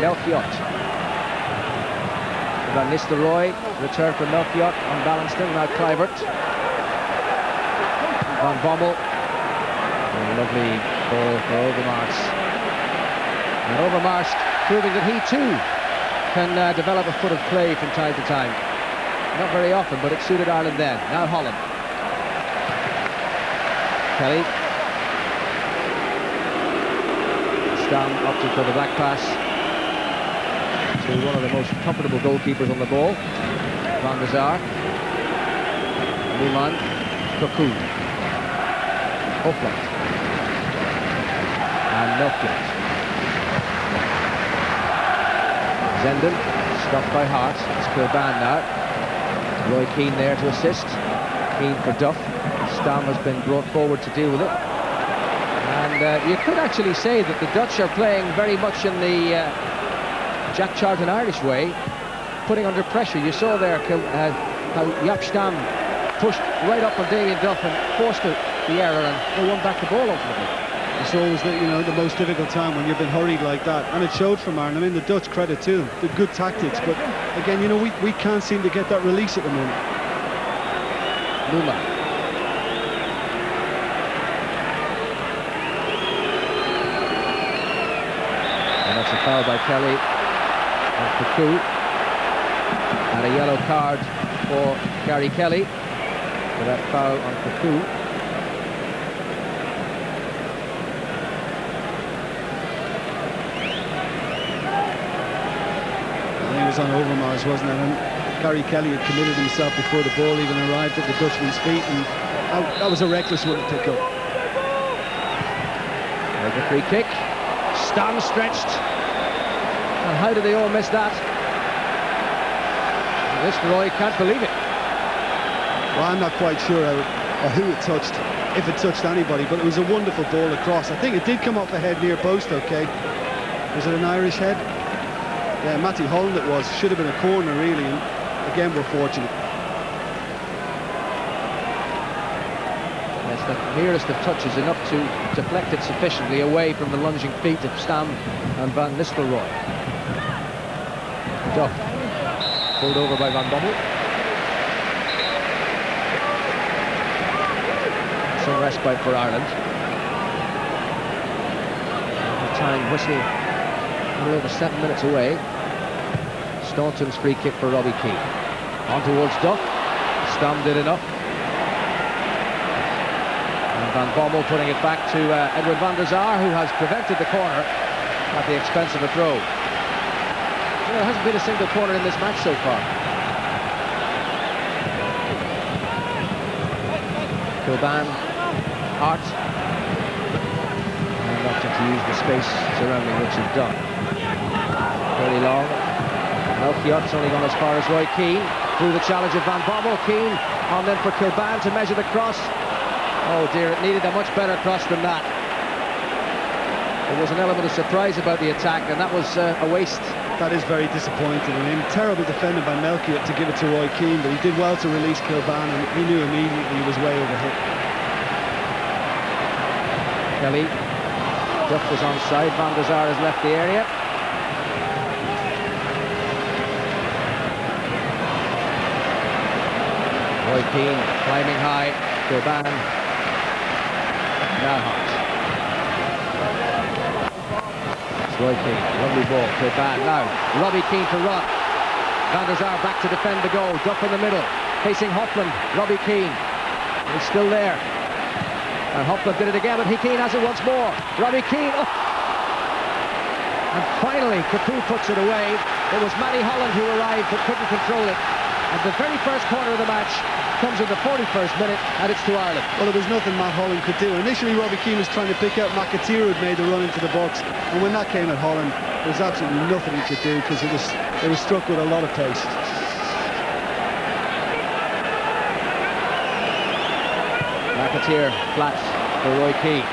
Melchiot. Van Nistelrooy, return from Melchiot, unbalanced him, now Kluivert. Van Bommel. A lovely ball for Overmars. And Overmars proving that he too can develop a foot of play from time to time. Not very often, but it suited Ireland then. Now Holland. Kelly. Stam opted for the back pass to one of the most comfortable goalkeepers on the ball, Van der Sar. Newman, Cocoon, Hookland, and Melchiot. Zenden, stopped by Hart. It's Kilban now. Roy Keane there to assist. Keane for Duff. Stam has been brought forward to deal with it. And you could actually say that the Dutch are playing very much in the Jack Charlton Irish way, putting under pressure. You saw there how Jaap Stam pushed right up on Damien Duff and forced the error, and they won back the ball ultimately. It's always the most difficult time when you've been hurried like that, and it showed from Ireland. I mean, the Dutch, credit to them, the good tactics, but again, we can't seem to get that release at the moment. Newman. It's a foul by Kelly and Cuckoo, and a yellow card for Gary Kelly for that foul on Cuckoo. He was on Overmars, wasn't it? And Gary Kelly had committed himself before the ball even arrived at the Dutchman's feet, and that was a reckless one to pick up. There's a free kick. Stam stretched. And how did they all miss that? Mr. Roy can't believe it. Well, I'm not quite sure who it touched, if it touched anybody, but it was a wonderful ball across. I think it did come off the head near post, okay? Was it an Irish head? Yeah, Matty Holland it was. Should have been a corner, really, and again, we're fortunate. Yes, the nearest of touches enough to deflect it sufficiently away from the lunging feet of Stam and Van Nistelrooy. Duff, pulled over by Van Bommel. Some respite for Ireland. Time whistling a little over 7 minutes away. Staunton's free kick for Robbie Keane. On towards Duff. Stam did enough. And Van Bommel putting it back to Edward van der Sar, who has prevented the corner at the expense of a throw. There hasn't been a single corner in this match so far. Kilban, Hart, and opting to use the space surrounding Richard Dunn. Very long. Melchiot's only gone as far as Roy Keane. Through the challenge of Van Bommel. Keane on then for Kilban to measure the cross. Oh dear, it needed a much better cross than that. There was an element of surprise about the attack, and that was a waste. That is very disappointing. I mean, terrible defending by Melchiot to give it to Roy Keane, but he did well to release Kilban, and he knew immediately he was way overhit. Kelly. Duff was onside. Van der Sar has left the area. Roy Keane climbing high. Kilban. Now Hart. It's Roy Keane. Lovely ball. Kilban now. Robbie Keane to run. Van der Sar back to defend the goal. Duff in the middle. Facing Hofland. Robbie Keane. He's still there. And Hofland did it again, but Keane has it once more. Robbie Keane. Oh. And finally, Capu puts it away. It was Matty Holland who arrived but couldn't control it. And the very first corner of the match comes in the 41st minute, and it's to Ireland. Well, there was nothing Matt Holland could do. Initially, Robbie Keane was trying to pick out McAteer, who had made the run into the box. And when that came at Holland, there was absolutely nothing he could do, because it was struck with a lot of pace. McAteer flat for Roy Keane.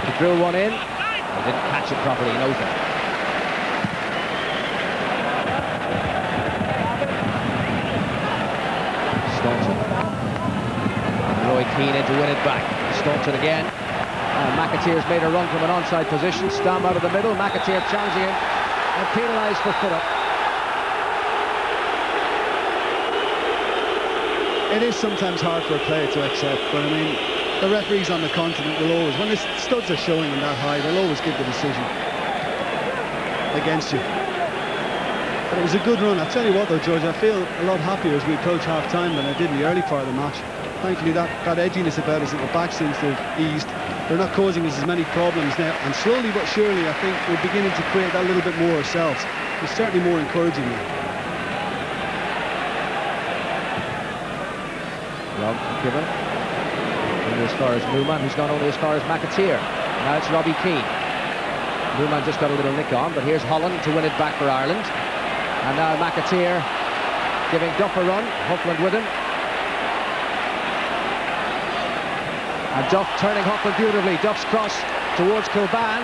He drew one in. He didn't catch it properly, he knows that. Staunton. Roy Keane in to win it back. Staunton again. McAteer's made a run from an onside position. Stam out of the middle. McAteer challenging him and penalised for foot up. It is sometimes hard for a player to accept, but I mean, the referees on the continent will always, when the studs are showing them that high, they'll always give the decision against you. But it was a good run. I'll tell you what though, George, I feel a lot happier as we approach half-time than I did in the early part of the match. Thankfully that edginess about us at the back seems to have eased. They're not causing us as many problems now, and slowly but surely I think we're beginning to create that little bit more ourselves. It's certainly more encouraging now. Rob given. Only as far as Newman, who's gone only as far as McAteer. Now it's Robbie Keane. Newman just got a little nick on, but here's Holland to win it back for Ireland. And now McAteer giving Duff a run. Hofland with him. And Duff turning Hofland beautifully. Duff's cross towards Kilban.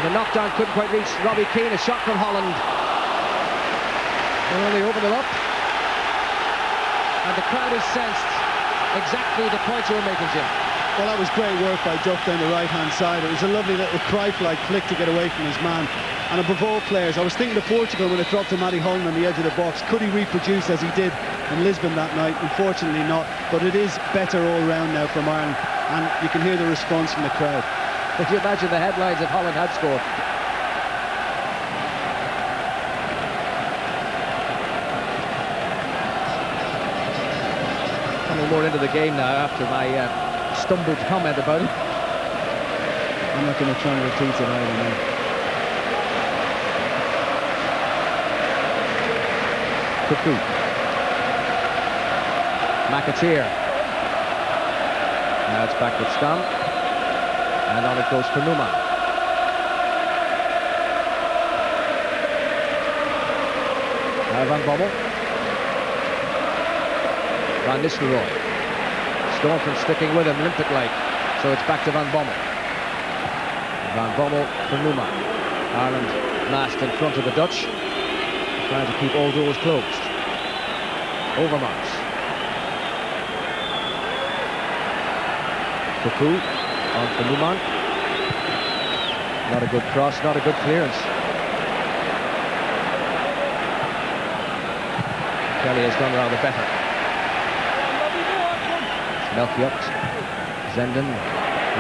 The knockdown couldn't quite reach Robbie Keane. A shot from Holland. And only opened it up. And the crowd is sensed exactly the point you were making, Jim. Well, that was great work by Duff down the right-hand side. It was a lovely little Cruyff-like flick to get away from his man. And above all players, I was thinking of Portugal when it dropped to Matty Holland on the edge of the box. Could he reproduce as he did in Lisbon that night? Unfortunately not. But it is better all round now from Ireland. And you can hear the response from the crowd. Could you imagine the headlines if Holland had scored? coming more into the game now after my stumbled comment about it. I'm not going to try and repeat it either now. Cuckoo. McAteer. Now it's back with Stam. And on it goes for Newman. Now Van Bommel. Van Nistelrooy. Staunton sticking with him, limpet-like. So it's back to Van Bommel. Van Bommel for Newman. Ireland massed in front of the Dutch, trying to keep all doors closed. Overmars. Cuckoo on for Newman. Not a good cross, not a good clearance. Kelly has done rather better. Melchiot, Zenden,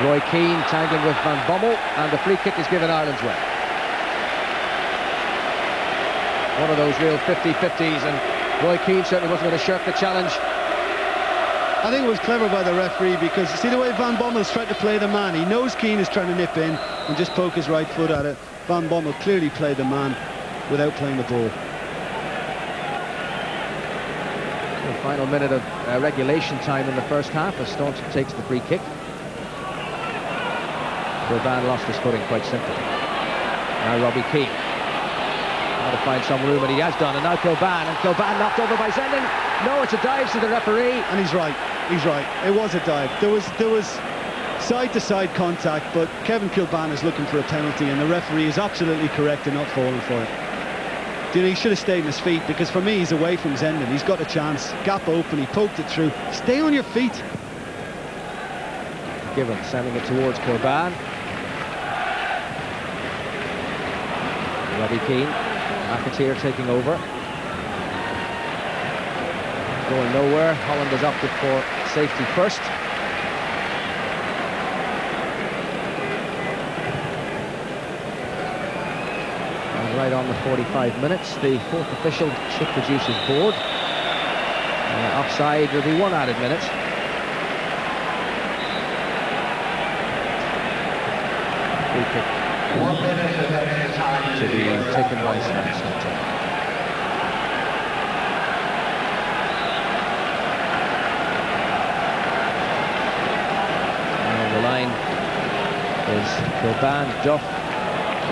Roy Keane tangling with Van Bommel, and the free kick is given Ireland's way. One of those real 50-50s, and Roy Keane certainly wasn't going to shirk the challenge. I think it was clever by the referee, because see the way Van Bommel's tried to play the man. He knows Keane is trying to nip in and just poke his right foot at it. Van Bommel clearly played the man without playing the ball. The final minute of regulation time in the first half as Staunton takes the free kick. Kilban lost his footing quite simply. Now Robbie Keane. Trying to find some room, and he has done. And now Kilban, and Kilban knocked over by Zenden. No, it's a dive to the referee. And he's right. He's right. It was a dive. There was side-to-side contact, but Kevin Kilban is looking for a penalty, and the referee is absolutely correct in not falling for it. You know, he should have stayed on his feet, because for me, he's away from Zenden. He's got a chance. Gap open, he poked it through. Stay on your feet. Given, sending it towards Kilban. Robbie Keane. McAteer taking over. Going nowhere. Holland has opted for safety first. And right on the 45 minutes, the fourth official should produce his board. Offside will be one added minute. Free kick. 1 minute of extra time to be taken by Staunton. And the line is Kilban, Duff,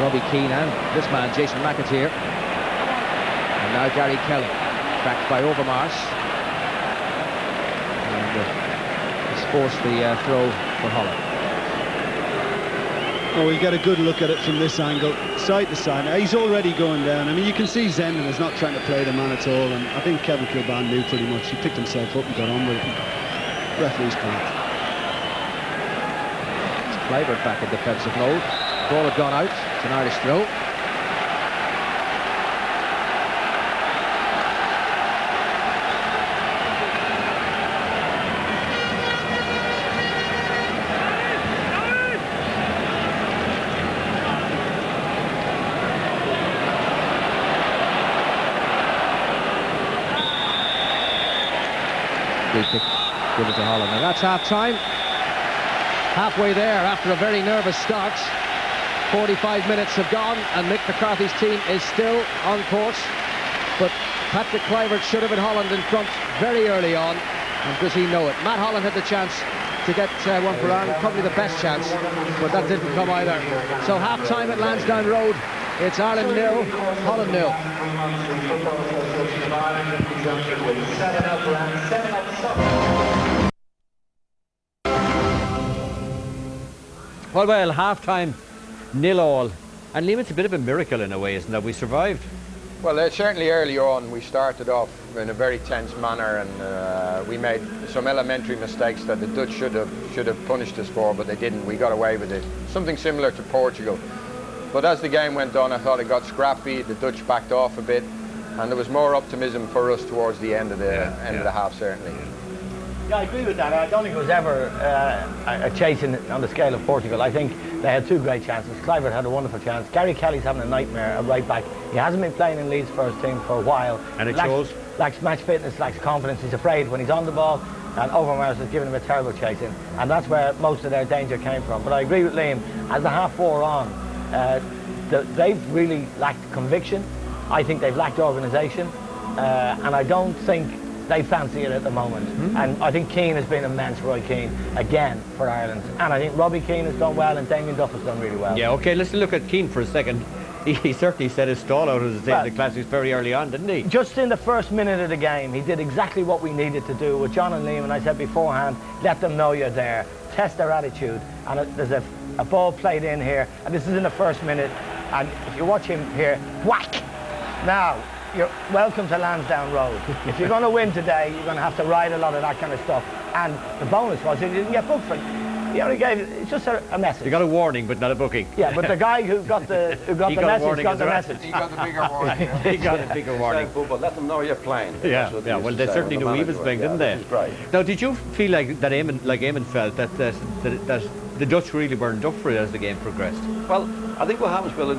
Robbie Keane, and this man, Jason McAteer. And now Gary Kelly, backed by Overmars. And he's forced the throw for Holland. Oh, we get a good look at it from this angle, side to side. He's already going down. I mean, you can see Zenden is not trying to play the man at all, and I think Kevin Kilban knew pretty much. He picked himself up and got on with it. Referee's correct. Clivert back in defensive mode. Ball had gone out. It's an Irish throw. Free kick given to Holland, and that's half-time. Halfway there after a very nervous start. 45 minutes have gone, and Mick McCarthy's team is still on course. But Patrick Clivert should have been Holland in front very early on, and does he know it? Matt Holland had the chance to get one for Ireland, probably the best chance, but that didn't come either. So half-time at Lansdowne Road. It's Ireland 0, Holland 0. Well, half-time, 0-0. And Liam, it's a bit of a miracle in a way, isn't it? We survived. Well, certainly early on we started off in a very tense manner, and we made some elementary mistakes that the Dutch should have punished us for, but they didn't. We got away with it. Something similar to Portugal. But as the game went on, I thought it got scrappy. The Dutch backed off a bit, and there was more optimism for us towards the end of the of the half, certainly. Yeah, I agree with that. I don't think it was ever a chase on the scale of Portugal. I think they had two great chances. Clivert had a wonderful chance. Gary Kelly's having a nightmare at right back. He hasn't been playing in Leeds first team for a while. And it shows. Lacks match fitness, lacks confidence. He's afraid when he's on the ball. and Overmars was giving them a terrible chasing, and that's where most of their danger came from. But I agree with Liam, as the half wore on, they've really lacked conviction. I think they've lacked organisation, and I don't think they fancy it at the moment. And I think Keane has been immense, Roy Keane, again for Ireland. And I think Robbie Keane has done well, and Damien Duff has done really well. Yeah, okay, let's look at Keane for a second. He certainly set his stall out, as they say, in the classics very early on, didn't he? Just in the first minute of the game, he did exactly what we needed to do with John and Liam, and I said beforehand, let them know you're there, test their attitude, and there's a ball played in here, and this is in the first minute, and if you watch him here, whack! Now, you're welcome to Lansdowne Road. If you're going to win today, you're going to have to ride a lot of that kind of stuff, and the bonus was he didn't get booked for it. He only gave it's just a message. You got a warning, but not a booking. Yeah, but the guy who got the message got the message. He got the bigger warning. He got a bigger warning. But let them know you're playing. Yeah, well, they certainly knew he was playing, didn't they? Right. Now, did you feel like that Eamon felt that the Dutch really weren't up for it as the game progressed? Well, I think what happens, Bill,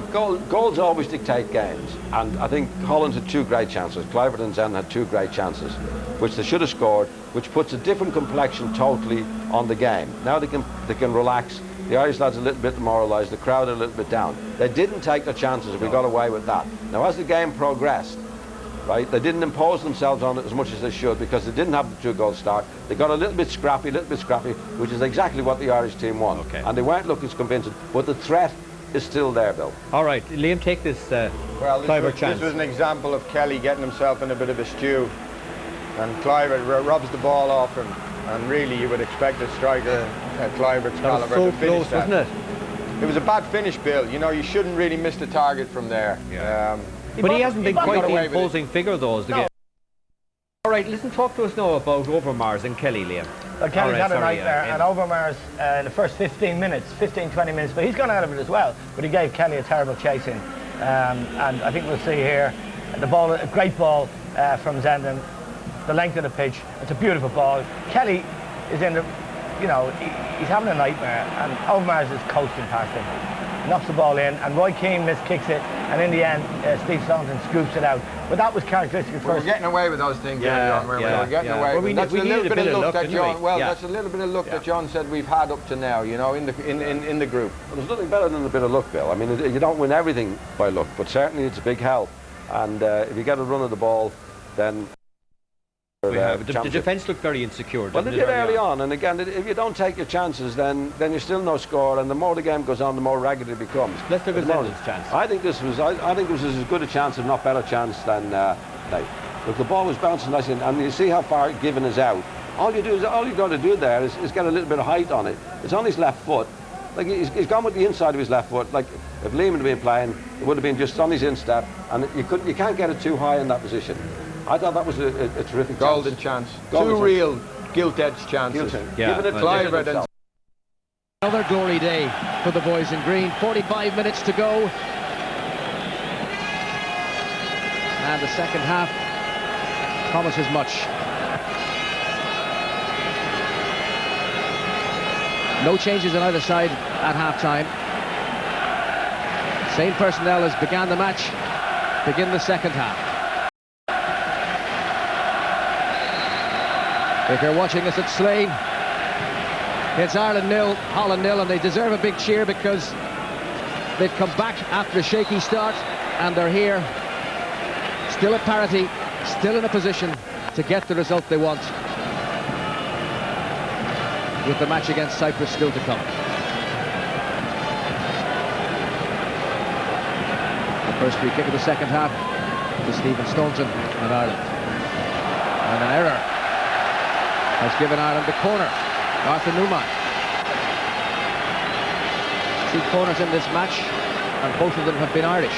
goals always dictate games, and I think Holland had two great chances. Kluivert and Zen had two great chances, which they should have scored, which puts a different complexion totally on the game. Now they can relax. The Irish lads are a little bit demoralised, the crowd are a little bit down. They didn't take their chances, we got away with that. Now as the game progressed, right, they didn't impose themselves on it as much as they should because they didn't have the 2-goal start. They got a little bit scrappy, which is exactly what the Irish team won. Okay. And they weren't looking as convincing, but the threat is still there, Bill. All right, Liam, take this Kluivert chance. This was an example of Kelly getting himself in a bit of a stew, and Kluivert rubs the ball off him, and really you would expect a striker at Kluivert's calibre to finish that. Wasn't it? It was a bad finish, Bill. You know, you shouldn't really miss the target from there. Yeah. But he hasn't been quite the imposing figure, though, as the game. All right, listen, talk to us now about Overmars and Kelly, Liam. Well, Kelly's had a nightmare, and Overmars in the first 15 minutes, 20 minutes, but he's gone out of it as well. But he gave Kelly a terrible chasing, and I think we'll see here the ball, a great ball from Zenden, the length of the pitch. It's a beautiful ball. Kelly is in the, you know, he's having a nightmare, and Overmars is coasting past him. Knocks the ball in, and Roy Keane miskicks it, and in the end, Steve Staunton scoops it out. But that was characteristic of we were getting away with those things, John. We were getting away with that's a little bit of luck that John. Well, that's a little bit of luck that John said we've had up to now. You know, in the group. Well, there's nothing better than a bit of luck, Bill. I mean, you don't win everything by luck, but certainly it's a big help. And if you get a run of the ball, then. But the defence looked very insecure. Well, they did early on, and again, if you don't take your chances, then you're still no score, and the more the game goes on, the more ragged it becomes. Let's look at Zenden's chance. I think this was as good a chance, if not better chance, than look, the ball was bouncing nicely, and you see how far Given is out. All you've got to do there is get a little bit of height on it. It's on his left foot. Like he's gone with the inside of his left foot. Like if Liam had been playing, it would have been just on his instep, and you can't get it too high in that position. I thought that was a terrific golden chance. Two real gilt-edged chances. Yeah, given it Kluivert and another glory day for the boys in green. 45 minutes to go, and the second half promises much. No changes on either side at half-time. Same personnel as began the match, begin the second half. If you're watching us at Slane, it's Ireland 0, Holland 0, and they deserve a big cheer because they've come back after a shaky start, and they're here, still at parity, still in a position to get the result they want, with the match against Cyprus still to come. The first free kick of the second half to Stephen Staunton of Ireland, and an error has given Ireland the corner. Arthur Newman. 2 corners in this match, and both of them have been Irish.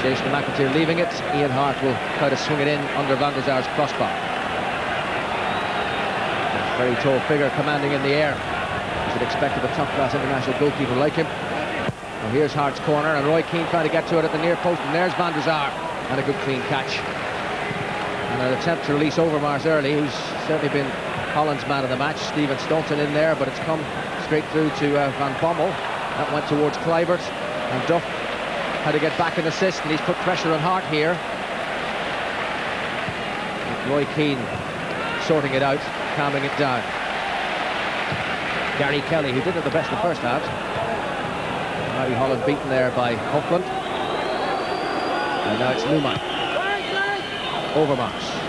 Jason McAteer leaving it. Ian Hart will try to swing it in under Van der Sar's crossbar. A very tall figure commanding in the air. You should expect of a top-class international goalkeeper like him. Well, here's Hart's corner, and Roy Keane trying to get to it at the near post, and there's Van der Sar, and a good clean catch. And an attempt to release Overmars early, who's certainly been Holland's man of the match. Stephen Staunton in there, but it's come straight through to Van Bommel. That went towards Kluivert, and Duff had to get back and assist, and he's put pressure on Hart here. And Roy Keane sorting it out, calming it down. Gary Kelly, who did have the best in the first half. Matty Holland beaten there by Hopland. And now it's Newman. Overmars.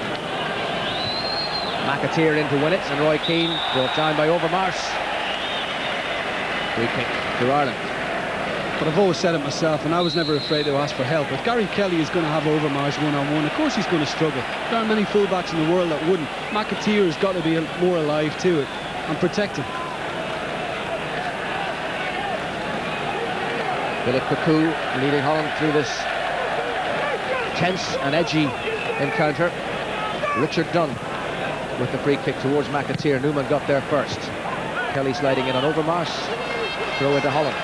McAteer in to win it, and Roy Keane brought down by Overmars. Free kick to Ireland. But I've always said it myself, and I was never afraid to ask for help. If Gary Kelly is going to have Overmars one-on-one, of course he's going to struggle. There aren't many fullbacks in the world that wouldn't. McAteer has got to be more alive to it and protect him. Philip Cocu leading Holland through this tense and edgy encounter. Richard Dunn with the free kick towards McAteer. Newman got there first. Kelly sliding in on Overmars. Throw into Holland.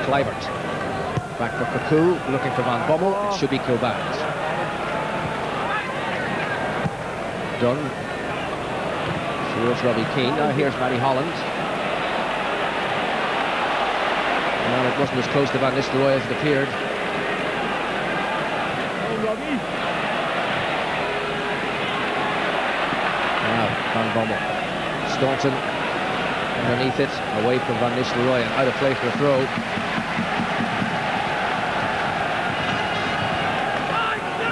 Kluivert. Back for Cocu, looking for Van Bommel. It should be Kilband. Dunn towards Robbie Keane. Now here's Matty Holland. Well, it wasn't as close to Van Nistelrooy as it appeared. Now, Van Bommel. Staunton underneath it, away from Van Nistelrooy and out of play for a throw.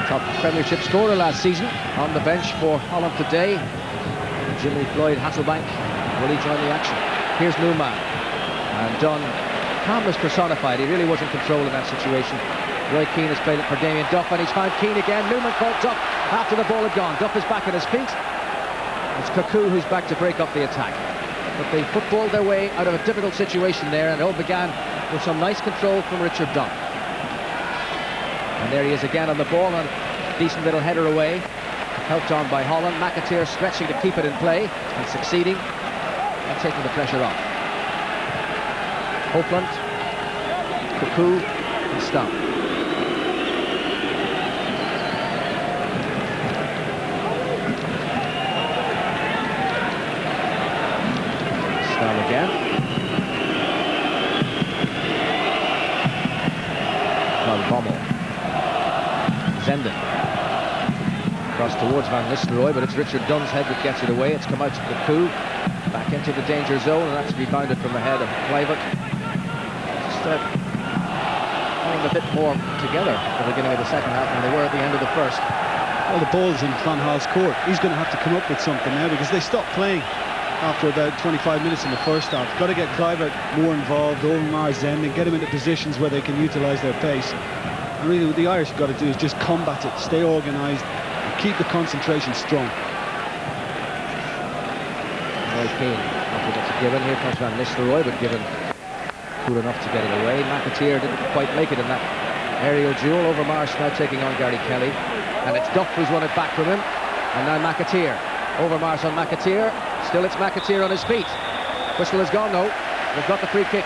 Top Premiership scorer last season on the bench for Holland today. Jimmy Floyd Hasselbank will he join the action. Here's Newman and Dunn. Calmness personified. He really was in control in that situation. Roy Keane has played it for Damien Duff, and he's found Keane again. Newman caught Duff after the ball had gone. Duff is back on his feet. It's Cocu who's back to break up the attack. But they footballed their way out of a difficult situation there, and it all began with some nice control from Richard Dunn. And there he is again on the ball, and a decent little header away. Helped on by Holland. McAteer stretching to keep it in play and succeeding and taking the pressure off. Hopland, Cocu, and Stam. Stam again. Van Bommel. Zenden. Cross towards Van Nistelrooy, but it's Richard Dunn's head that gets it away. It's come out to Cocu. Back into the danger zone, and that's rebounded from the head of Kluivert. Playing a bit more together at the beginning of the second half than they were at the end of the first. Well, the ball's in Van Gaal's court. He's going to have to come up with something now, because they stopped playing after about 25 minutes in the first half. Got to get Kluivert more involved, Overmars, Zenden, get him into positions where they can utilise their pace. And really what the Irish have got to do is just combat it, stay organised, and keep the concentration strong. Roy Keane, after that's given, here comes Van Nistelrooy, but given good enough to get it away. McAteer didn't quite make it in that aerial duel. Overmars now taking on Gary Kelly, and it's Duff who's won it back from him, and now McAteer. Overmars on McAteer, still it's McAteer on his feet. Whistle is gone though. They've got the free kick.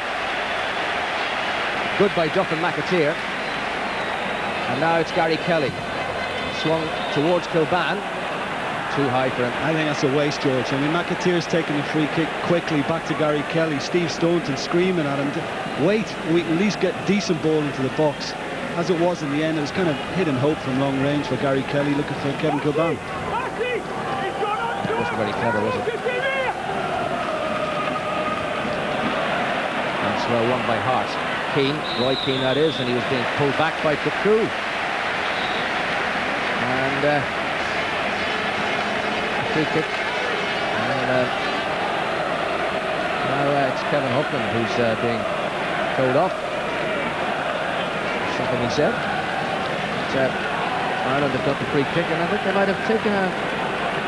Good by Duff and McAteer. And now it's Gary Kelly. Swung towards Kilbane. Too high for him. I think that's a waste, George. I mean, McAteer's taking the free kick quickly back to Gary Kelly. Steve Staunton screaming at him to wait, we can at least get decent ball into the box. As it was in the end, it was kind of hidden hope from long range for Gary Kelly, looking for Kevin Kilbane. It wasn't very clever, was it? That's well won by Hart. Keane, Roy Keane that is, and he was being pulled back by Cocu. And free kick, and now it's Kevin Hopland who's being told off. Something he said. But, Ireland have got the free kick, and I think they might have taken a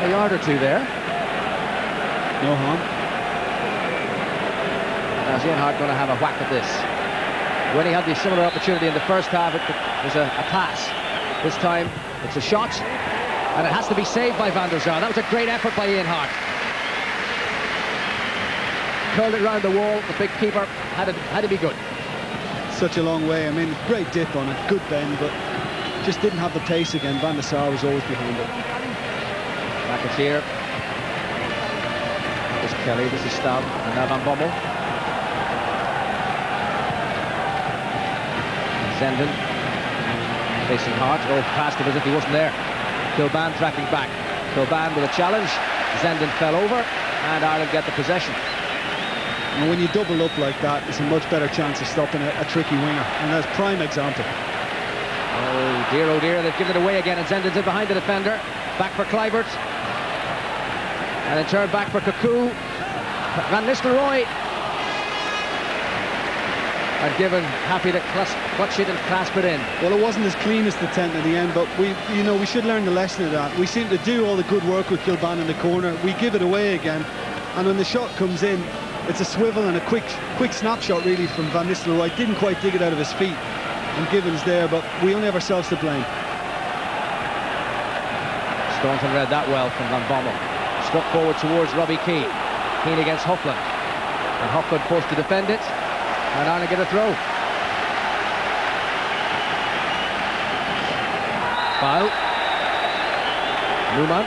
yard or two there. No harm. Now is Ian Hart going to have a whack at this? When he had the similar opportunity in the first half, it was a pass. This time it's a shot. And it has to be saved by Van der Sar. That was a great effort by Ian Hart. Curled it round the wall. The big keeper had to be good. Such a long way. I mean, great dip on it, good bend, but just didn't have the pace again. Van der Sar was always behind it. McAteer. This is Kelly, this is Stam, and now Van Bommel. Zenden. facing Hart. Oh, passed him as if he wasn't there. Kilban tracking back. Kilban with a challenge. Zenden fell over, and Ireland get the possession. And when you double up like that, it's a much better chance of stopping a tricky winger, and that's prime example. Oh dear, they've given it away again, and Zenden's in behind the defender. Back for Kluivert. And then turn back for Cocu. Van Nistelrooy. And Given happy to clutch it and clasp it in. Well, it wasn't as clean as the 10th at the end, but we should learn the lesson of that. We seem to do all the good work with Kilban in the corner. We give it away again, and when the shot comes in, it's a swivel and a quick snapshot really from Van Nistelrooy. Didn't quite dig it out of his feet, and Given's there, but we only have ourselves to blame. Staunton read that well from Van Bommel. Struck forward towards Robbie Keane. Keane against Hofland, and Hofland forced to defend it. And Ireland get a throw. Foul. Newman.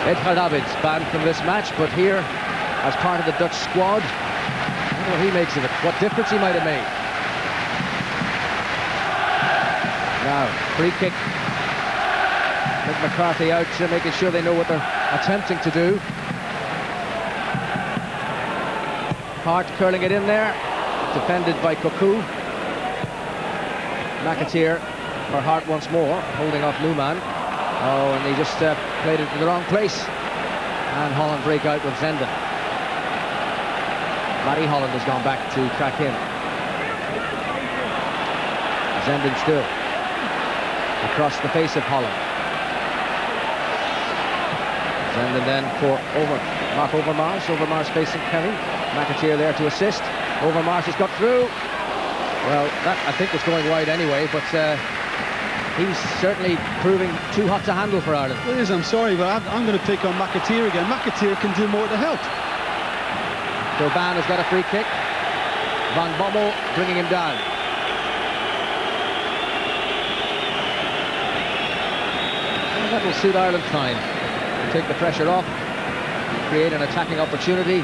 Edgar Davids banned from this match, but here, as part of the Dutch squad, I don't know what he makes of it, what difference he might have made. Now, free kick. McCarthy out, making sure they know what they're attempting to do. Hart curling it in there, defended by Cocu. McAteer for Hart once more, holding off Newman. Oh, and he just played it in the wrong place. And Holland break out with Zenden. Matty Holland has gone back to track him. Zenden still across the face of Holland. Zenden then for Mark Overmars. Overmars facing Kelly. McAteer there to assist. Overmars has got through. Well, that I think was going wide anyway, but he's certainly proving too hot to handle for Ireland. It is, I'm sorry, but I'm going to pick on McAteer again. McAteer can do more to help. Kilban has got a free kick. Van Bommel bringing him down. Well, that will suit Ireland fine. Take the pressure off, create an attacking opportunity.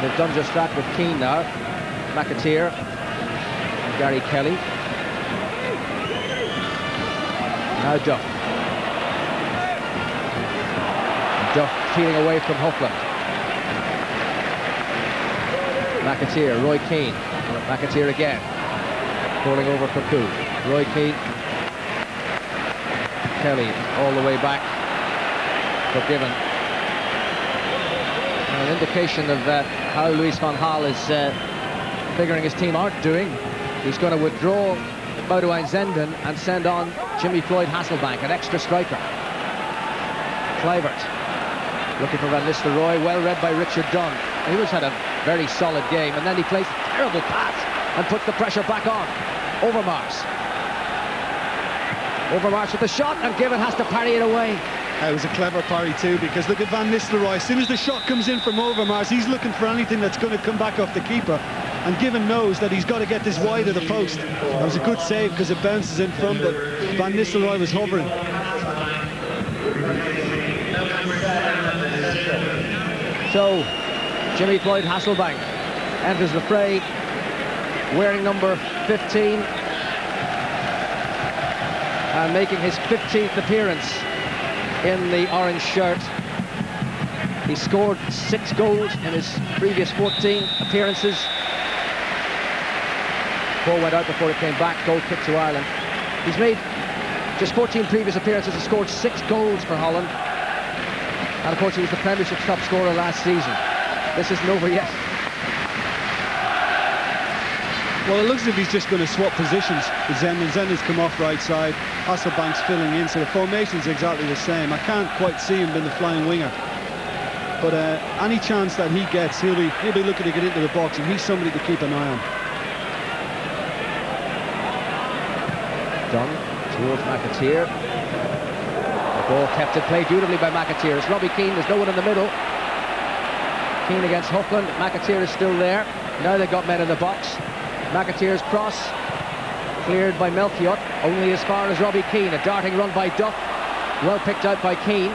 They've done just that with Keane now. McAteer and Gary Kelly. Now Duff. Duff feeling away from Hofland. McAteer, Roy Keane. McAteer again. Falling over for Cocu. Roy Keane. Kelly all the way back. Forgiven. An indication of how Louis van Gaal is figuring his team out doing. He's going to withdraw Boudewijn Zenden and send on Jimmy Floyd Hasselbank, an extra striker. Kluivert looking for Van Nistelrooy, well read by Richard Dunn. He was had a very solid game, and then he plays a terrible pass and puts the pressure back on. Overmars. Overmars with the shot, and Given has to parry it away. It was a clever parry too, because look at Van Nistelrooy. As soon as the shot comes in from Overmars, he's looking for anything that's going to come back off the keeper. And Given knows that he's got to get this wide of the post. That was a good save because it bounces in front, but Van Nistelrooy was hovering. So, Jimmy Floyd Hasselbank enters the fray, wearing number 15 and making his 15th appearance in the orange shirt. He scored 6 goals in his previous 14 appearances. 4 went out before it came back, goal kick to Ireland. He's made just 14 previous appearances and scored 6 goals for Holland. And of course he was the Premiership's top scorer last season. This isn't over yet. Well, it looks as if he's just going to swap positions with Zenden. Zenden's come off right side, Hasselbank's filling in, so the formation's exactly the same. I can't quite see him being the flying winger. But any chance that he gets, he'll be looking to get into the box, and he's somebody to keep an eye on. Dunn towards McAteer. The ball kept in play beautifully by McAteer. It's Robbie Keane, there's no one in the middle. Keane against Hofland, McAteer is still there. Now they've got men in the box. McAteer's cross, cleared by Melchiot, only as far as Robbie Keane. A darting run by Duff, well picked out by Keane.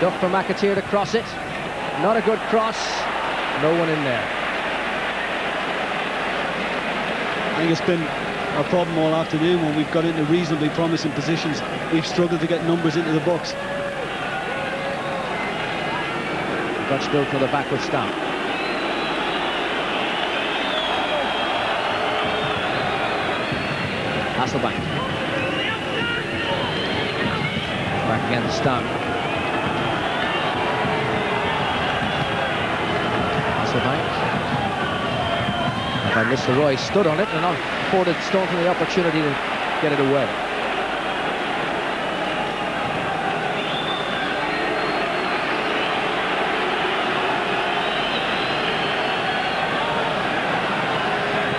Duff for McAteer to cross it. Not a good cross. No one in there. I think it's been our problem all afternoon. When we've got into reasonably promising positions, we've struggled to get numbers into the box. Dutch built for the backward stamp. Hasselbank. Back again to Stam. Hasselbank. By Mr. Roy stood on it and afforded Staunton the opportunity to get it away.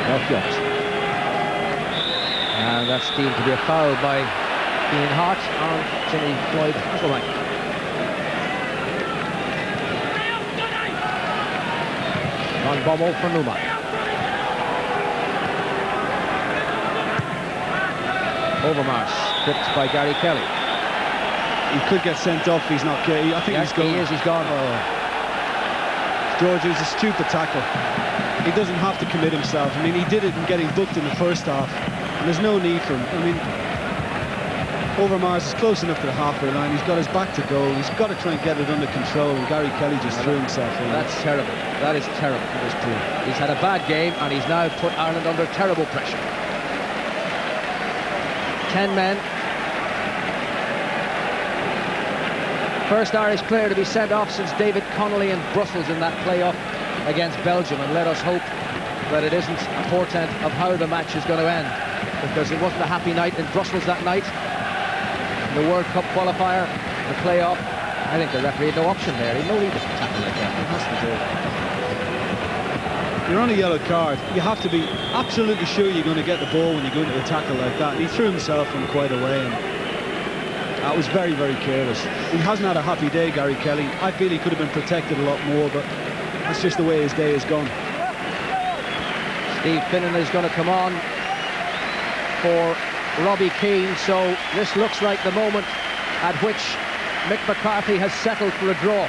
Elfjot. And that's deemed to be a foul by Ian Hart on Jimmy Floyd Hasselbank. Van Bommel for Numa. Overmars, tripped by Gary Kelly. He could get sent off if he's not careful. I think Yes, he's gone. he is, he's gone. Oh. George, it was a stupid tackle. He doesn't have to commit himself. I mean, he did it in getting booked in the first half, and there's no need for him. I mean, Overmars is close enough to the halfway line. He's got his back to goal. He's got to try and get it under control, and Gary Kelly just threw himself in. That's terrible. That is terrible for this team. He's had a bad game, and he's now put Ireland under terrible pressure. 10 men. First Irish player to be sent off since David Connolly in Brussels in that playoff against Belgium, and let us hope that it isn't a portent of how the match is going to end, because it wasn't a happy night in Brussels that night. The World Cup qualifier, the playoff. I think the referee had no option there. He had no need to tackle like that. He has to do it. You're on a yellow card. You have to be absolutely sure you're going to get the ball when you go into a tackle like that. And he threw himself from quite a way, and that was very, very careless. He hasn't had a happy day, Gary Kelly. I feel he could have been protected a lot more, but that's just the way his day has gone. Steve Finnan is going to come on for Robbie Keane, so this looks like the moment at which Mick McCarthy has settled for a draw.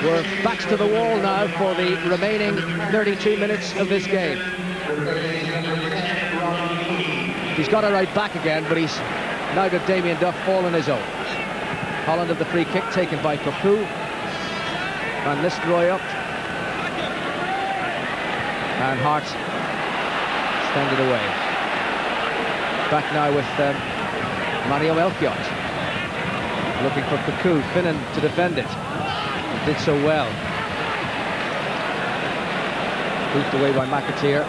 We're backs to the wall now for the remaining 32 minutes of this game. He's got a right back again, but he's now got Damien Duff all on his own. Holland of the free kick taken by Cocu. Van Nistelrooy up. And Hart extended away. Back now with Mario Elfjot. Looking for Cocu. Finnan to defend it. He did so well. Boosted away by McAteer.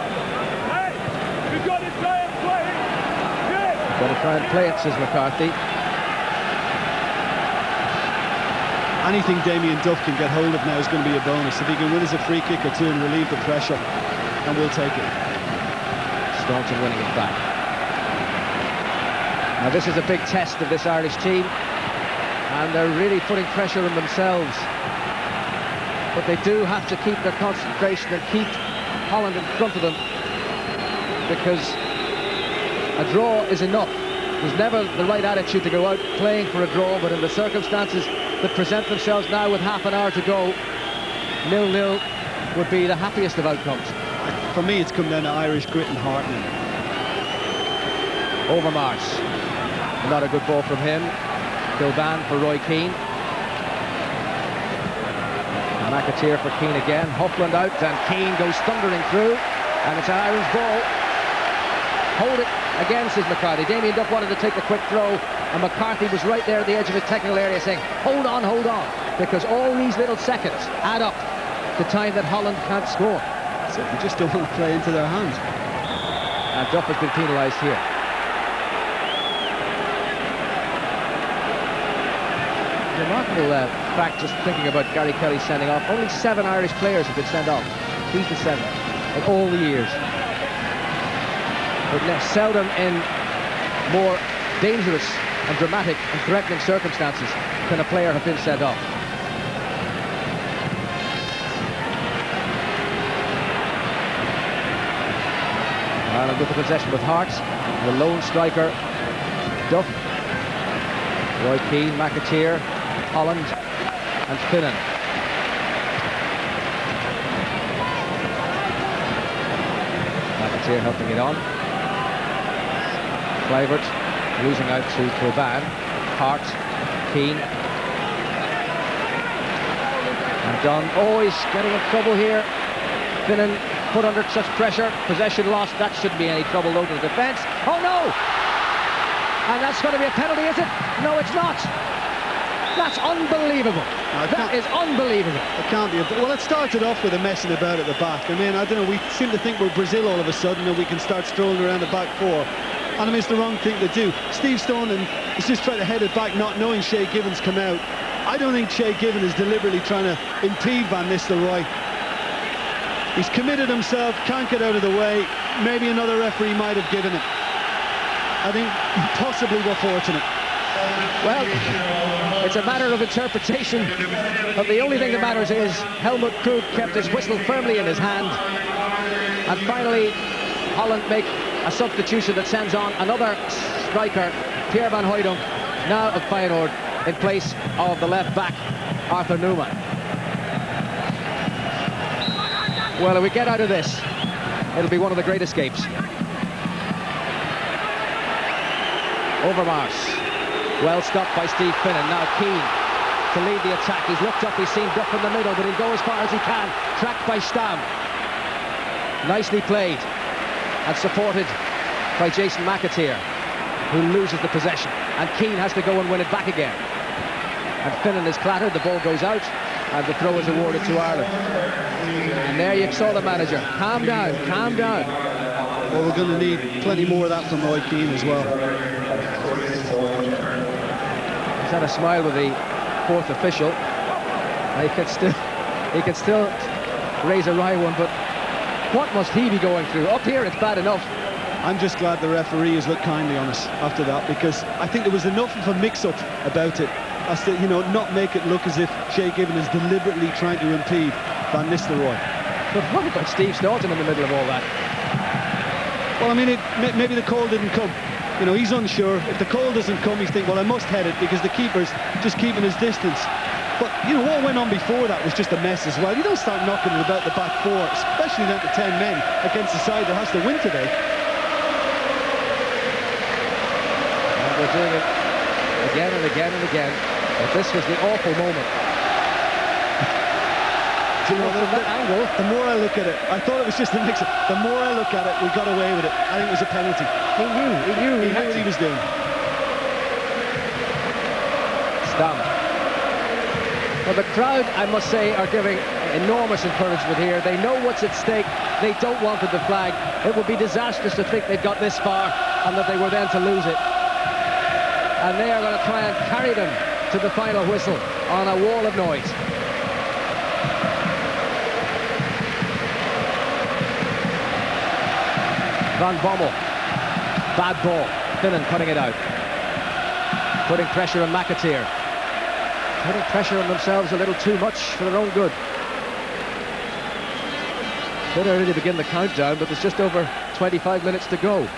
We've got to try and play it. Got to try and play it, says McCarthy. Anything Damien Duff can get hold of now is going to be a bonus. If he can win us a free kick or two and relieve the pressure, and we'll take it. Staunton winning it back. Now this is a big test of this Irish team, and they're really putting pressure on themselves. But they do have to keep their concentration and keep Holland in front of them, because a draw is enough. There's never the right attitude to go out playing for a draw, but in the circumstances that present themselves now with half an hour to go, 0-0 would be the happiest of outcomes. For me, it's come down to Irish grit and heart now. Overmars. Not a good ball from him. Kilban for Roy Keane. McAteer for Keane again. Hofland out, and Keane goes thundering through, and it's an Irish ball. Hold it again, says McCarthy. Damien Duff wanted to take a quick throw, and McCarthy was right there at the edge of his technical area saying, hold on, because all these little seconds add up to time that Holland can't score. So they just don't want to play into their hands. And Duff has been penalised here. Remarkable fact, just thinking about Gary Kelly sending off. Only 7 Irish players have been sent off. He's the 7th in all the years. But seldom in more dangerous and dramatic and threatening circumstances can a player have been sent off. Ireland with the possession with Hart, the lone striker, Duff, Roy Keane, McAteer, Holland and Finnan. McAteer helping it on. Kluivert losing out to Coban. Hart, Keane. And Dunn always getting in trouble here. Finnan put under such pressure. Possession lost. That shouldn't be any trouble though to the defence. Oh no! And that's going to be a penalty, is it? No, it's not. That's unbelievable. That is unbelievable. It can't be. Well, it started off with a messing about at the back. I mean, I don't know, we seem to think we're Brazil all of a sudden and we can start strolling around the back four. And I mean, it's the wrong thing to do. Steve Stone is just trying to head it back, not knowing Shea Given's come out. I don't think Shea Given is deliberately trying to impede Van Nistelrooy. He's committed himself, can't get out of the way. Maybe another referee might have given it. I think possibly we're fortunate. Well, it's a matter of interpretation, but the only thing that matters is Helmut Krug kept his whistle firmly in his hand, and finally Holland make a substitution that sends on another striker, Pierre van Hooijdonk, now of Feyenoord, in place of the left back Arthur Newman. Well, if we get out of this, it'll be one of the great escapes. Overmars, well stopped by Steve Finnan. Now Keane to lead the attack. He's looked up, he's seen Duff in the middle, but he'll go as far as he can. Tracked by Stam. Nicely played and supported by Jason McAteer, who loses the possession. And Keane has to go and win it back again. And Finnan is clattered, the ball goes out, and the throw is awarded to Ireland. And there you saw the manager. Calm down, calm down. Well, we're going to need plenty more of that from Roy Keane as well. He's had a smile with the fourth official. He could still raise a wry one, but what must he be going through? Up here it's bad enough. I'm just glad the referee has looked kindly on us after that, because I think there was enough of a mix-up about it as to, you know, not make it look as if Shea Given is deliberately trying to impede Van Nistelrooy. But what about Steve Staunton in the middle of all that? Well, I mean, maybe the call didn't come. You know, he's unsure. If the call doesn't come, he's thinking, well, I must head it because the keeper's just keeping his distance. But, you know, what went on before that was just a mess as well. You don't start knocking it about the back four, especially down to 10 men against the side that has to win today. And we're doing it again and again and again. But this was the awful moment. You know, from that angle, the more I look at it, I thought it was just a mix-up. The more I look at it, we got away with it. I think it was a penalty. He knew what he was doing. Stam. Well, the crowd, I must say, are giving enormous encouragement here. They know what's at stake. They don't want the flag. It would be disastrous to think they'd got this far and that they were then to lose it. And they are going to try and carry them to the final whistle on a wall of noise. Van Bommel, bad ball. Finnan cutting it out. Putting pressure on McAteer. Putting pressure on themselves a little too much for their own good. Bit early to begin the countdown, but there's just over 25 minutes to go.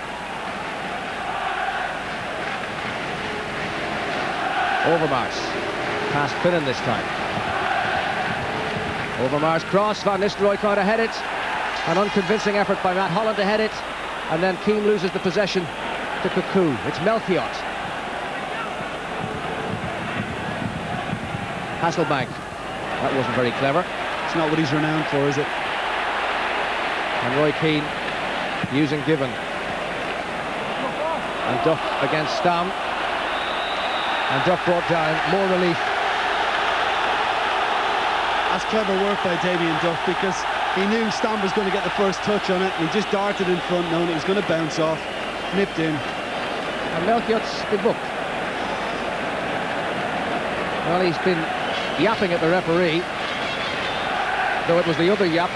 Overmars, past Finnan this time. Overmars cross, Van Nistelrooy trying to head it. An unconvincing effort by Matt Holland to head it. And then Keane loses the possession to Cuckoo. It's Melchiot. Hasselbank. That wasn't very clever. It's not what he's renowned for, is it? And Roy Keane using Given. And Duff against Stam. And Duff brought down more relief. That's clever work by Damien Duff, because he knew Stam was going to get the first touch on it. He just darted in front, knowing it was going to bounce off. Nipped in. And Melchiot's been booked. Well, he's been yapping at the referee, though it was the other yap,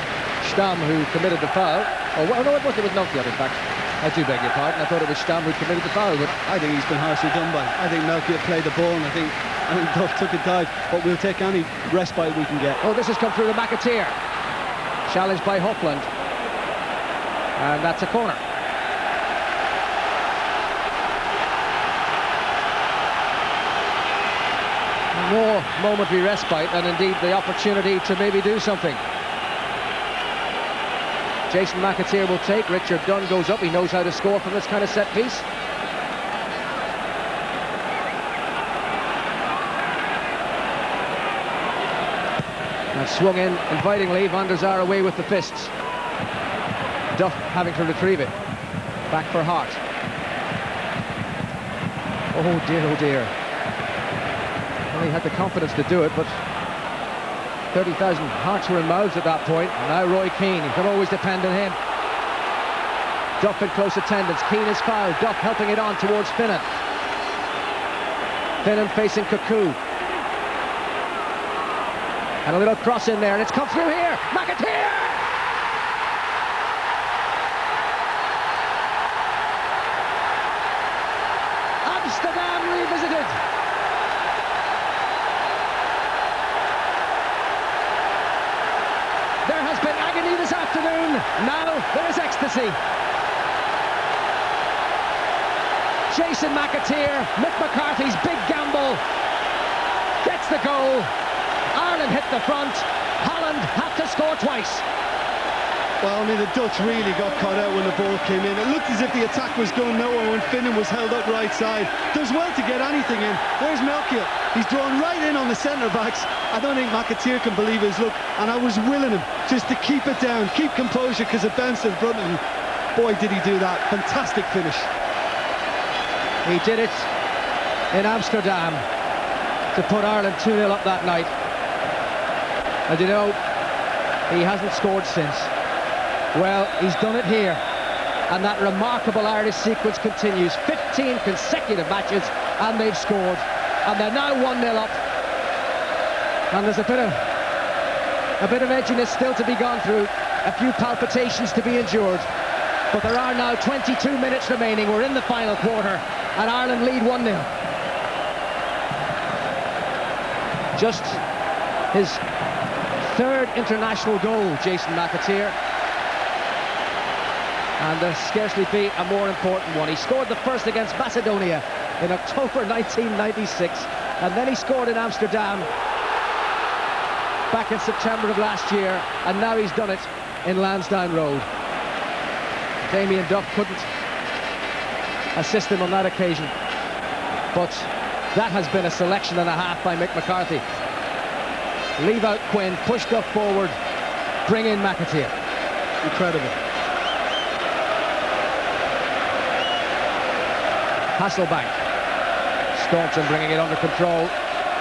Stam, who committed the foul. Oh, well, no, it was Melchiot, in fact. I do beg your pardon. I thought it was Stam who committed the foul, but I think he's been harshly done by. I think Melchiot played the ball, and I think Duff took a dive, but we'll take any respite we can get. Oh, this has come through to McAteer. Challenged by Hopland. And that's a corner. more momentary respite and indeed the opportunity to maybe do something. Jason McAteer will take. Richard Dunn goes up. He knows how to score from this kind of set piece. And swung in invitingly. Van der Sar away with the fists. Duff having to retrieve it. Back for Hart. Oh dear, oh dear. Well, he had the confidence to do it, but 30,000 hearts were in mouths at that point. And now Roy Keane, you can always depend on him. Duff in close attendance. Keane is fouled. Duff helping it on towards Finnan. Finnan facing Cuckoo. And a little cross in there, and it's come through here. McAteer! Amsterdam revisited. There has been agony this afternoon. Now there is ecstasy. Jason McAteer, Mick McCarthy's big gamble, gets the goal. Ireland hit the front. Holland had to score twice. Well, I mean, the Dutch really got caught out when the ball came in. It looked as if the attack was going nowhere when Finnan was held up right side. Does well to get anything in. Where's Melchior? He's drawn right in on the centre-backs. I don't think McAteer can believe his luck. And I was willing him just to keep it down, keep composure, because it bounced in front of him. Boy, did he do that. Fantastic finish. He did it in Amsterdam to put Ireland 2-0 up that night. And you know, he hasn't scored since. Well, he's done it here. And that remarkable Irish sequence continues. 15 consecutive matches, and they've scored. And they're now 1-0 up. And there's a bit of edginess still to be gone through. A few palpitations to be endured. But there are now 22 minutes remaining. We're in the final quarter, and Ireland lead 1-0. Just his third international goal, Jason McAteer. And there'll scarcely be a more important one. He scored the first against Macedonia in October 1996, and then he scored in Amsterdam back in September of last year, and now he's done it in Lansdowne Road. Damien Duff couldn't assist him on that occasion, but that has been a selection and a half by Mick McCarthy. Leave out Quinn, push Duff forward, bring in McAteer. Incredible. Hasselbank. Staunton bringing it under control,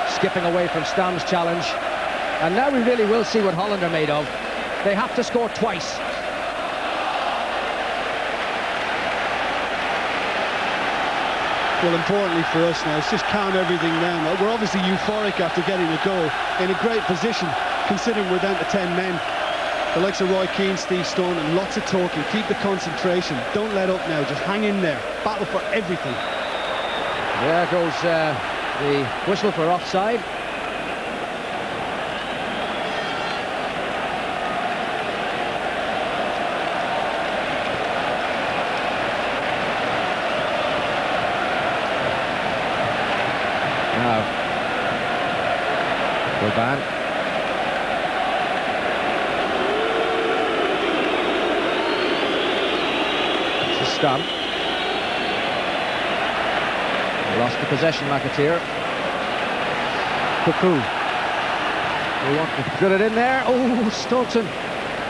skipping away from Stam's challenge. And now we really will see what Holland are made of. They have to score twice. Well, importantly for us now, it's just calm everything down. We're obviously euphoric after getting the goal, in a great position, considering we're down to 10 men. The likes of Roy Keane, Steve Staunton, lots of talking. Keep the concentration. Don't let up now. Just hang in there. Battle for everything. There goes the whistle for offside. Now, Goban. Stump. Lost the possession, McAteer. Cuckoo. They want to drill it in there. Oh, Staunton.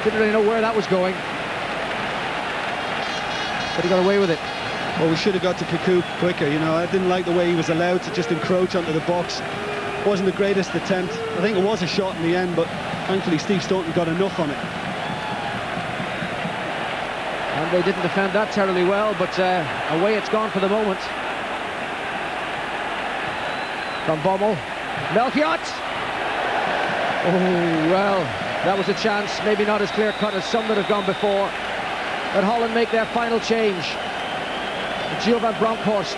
Didn't really know where that was going, but he got away with it. Well, we should have got to Cuckoo quicker, you know. I didn't like the way he was allowed to just encroach onto the box. Wasn't the greatest attempt. I think it was a shot in the end, but thankfully Steve Staunton got enough on it. And they didn't defend that terribly well, but away it's gone for the moment. From Bommel. Melchiot! Oh, well, that was a chance, maybe not as clear-cut as some that have gone before. But Holland make their final change. Gio-van Bronckhorst,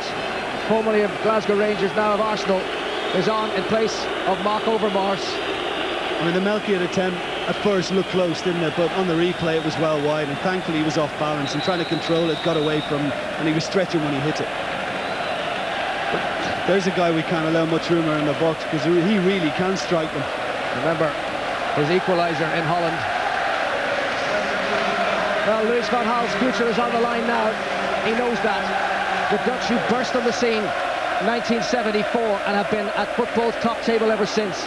formerly of Glasgow Rangers, now of Arsenal, is on in place of Mark Overmars. I mean, the Melchiot attempt at first looked close, didn't it? But on the replay, it was well wide, and thankfully he was off balance and trying to control it, got away from him, and he was stretching when he hit it. there's a guy we can't allow much room around the box, because he really can strike them. Remember his equaliser in Holland. Well, Louis van Gaal's future is on the line now. He knows that. The Dutch, who burst on the scene 1974 and have been at football's top table ever since.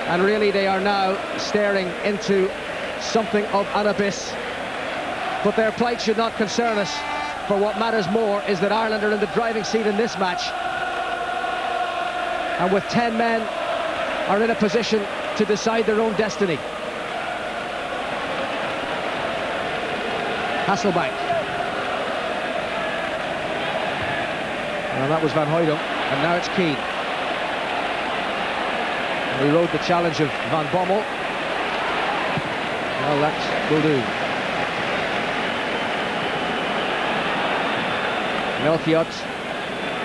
And really they are now staring into something of an abyss. But their plight should not concern us, for what matters more is that Ireland are in the driving seat in this match. And with 10 men are in a position to decide their own destiny. Hasselbank. And that was Van Hooydonk, and now it's Keane. And he rode the challenge of Van Bommel. Well, that will do. Melchiot,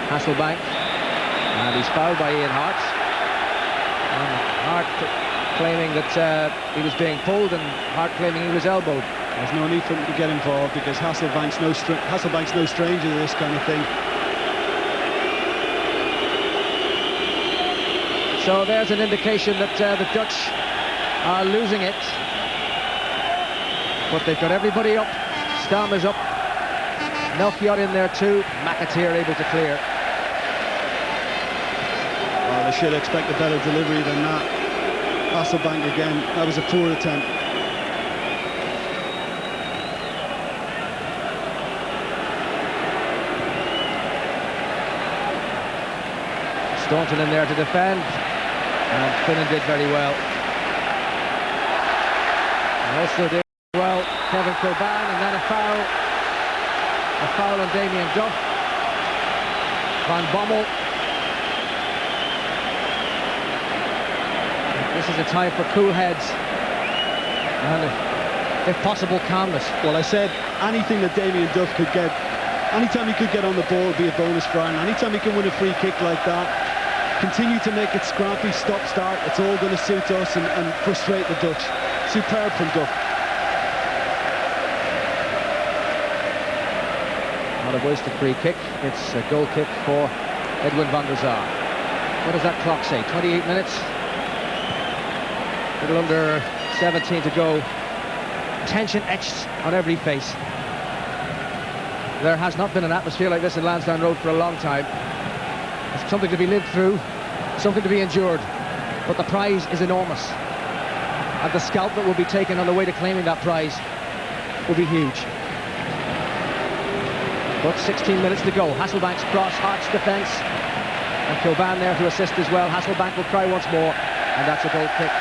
Hasselbank, and he's fouled by Ian Hart. And Hart claiming that he was being pulled, and Hart claiming he was elbowed. There's no need for him to get involved, because Hasselbank's no stranger to this kind of thing. So there's an indication that the Dutch are losing it. But they've got everybody up. Stam is up. Melchiot in there too. McAteer able to clear. Well, they should expect a better delivery than that. Hasselbank again. That was a poor attempt. Staunton in there to defend. And Finnan did very well. And also did well Kevin Kilban, and then a foul on Damien Duff. Van Bommel. This is a time for cool heads and if possible calmness. Well, I said anything that Damien Duff could get, anytime he could get on the ball would be a bonus for Ireland. Anytime he can win a free kick like that, continue to make it scrappy, stop-start, it's all going to suit us and frustrate the Dutch. Superb from Duff. Not a wasted free kick. It's a goal kick for Edwin van der Sar. What does that clock say? 28 minutes? A little under 17 to go. Tension etched on every face. There has not been an atmosphere like this in Lansdowne Road for a long time. It's something to be lived through, something to be endured. But the prize is enormous. And the scalp that will be taken on the way to claiming that prize will be huge. But 16 minutes to go. Hasselbank's cross, Hart's defence. And Kilban there to assist as well. Hasselbank will try once more, and that's a goal kick.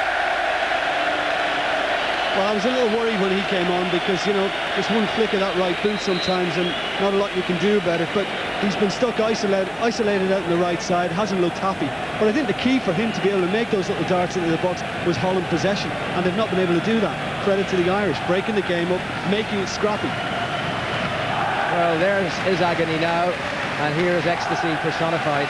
Well, I was a little worried when he came on, because, you know, just one flick of that right boot sometimes and not a lot you can do about it. But he's been stuck isolated out on the right side, hasn't looked happy. But I think the key for him to be able to make those little darts into the box was Holland possession, and they've not been able to do that. Credit to the Irish, breaking the game up, making it scrappy. Well, there's his agony now, and here's ecstasy personified.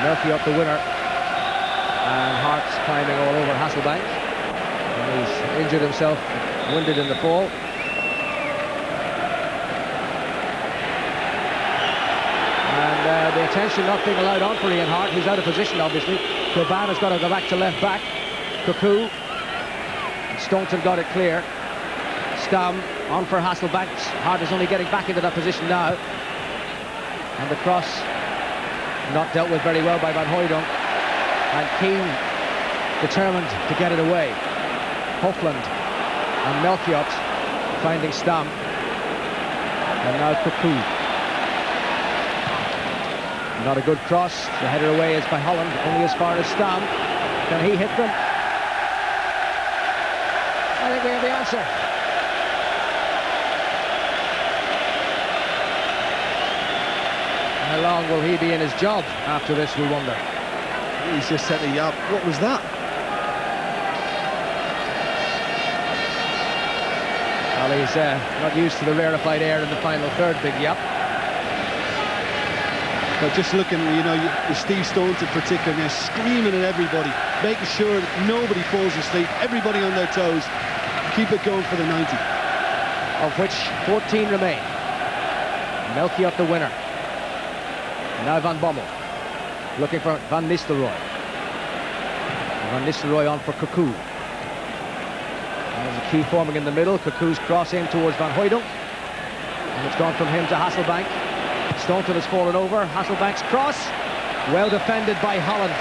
Melchiot the winner, and Hart's climbing all over Hasselbank. And he's injured himself, wounded in the fall. And the attention not being allowed on for Ian Hart, who's out of position obviously. Kilban has got to go back to left back. Cuckoo. Staunton got it clear. Stam on for Hasselbank. Hart is only getting back into that position now. And the cross not dealt with very well by Van Hooydonk. And Keane determined to get it away. Hofland and Melchiot finding Stam. And now Cuckoo. Not a good cross. The header away is by Holland, only as far as Stam. Can he hit them? I think we have the answer. How long will he be in his job after this, we wonder? He's just set a yap. What was that? Well, he's not used to the rarefied air in the final third, big yap. But just looking, you know, Steve Stones in particular now, screaming at everybody, making sure that nobody falls asleep, everybody on their toes. Keep it going for the 90. of which 14 remain. Melchiot the winner. Now Van Bommel, looking for Van Nistelrooy. Van Nistelrooy on for Cocu. There's a key forming in the middle. Cocu's cross in towards Van Hooydonk. And it's gone from him to Hasselbank. Staunton has fallen over. Hasselbank's cross. Well defended by Holland.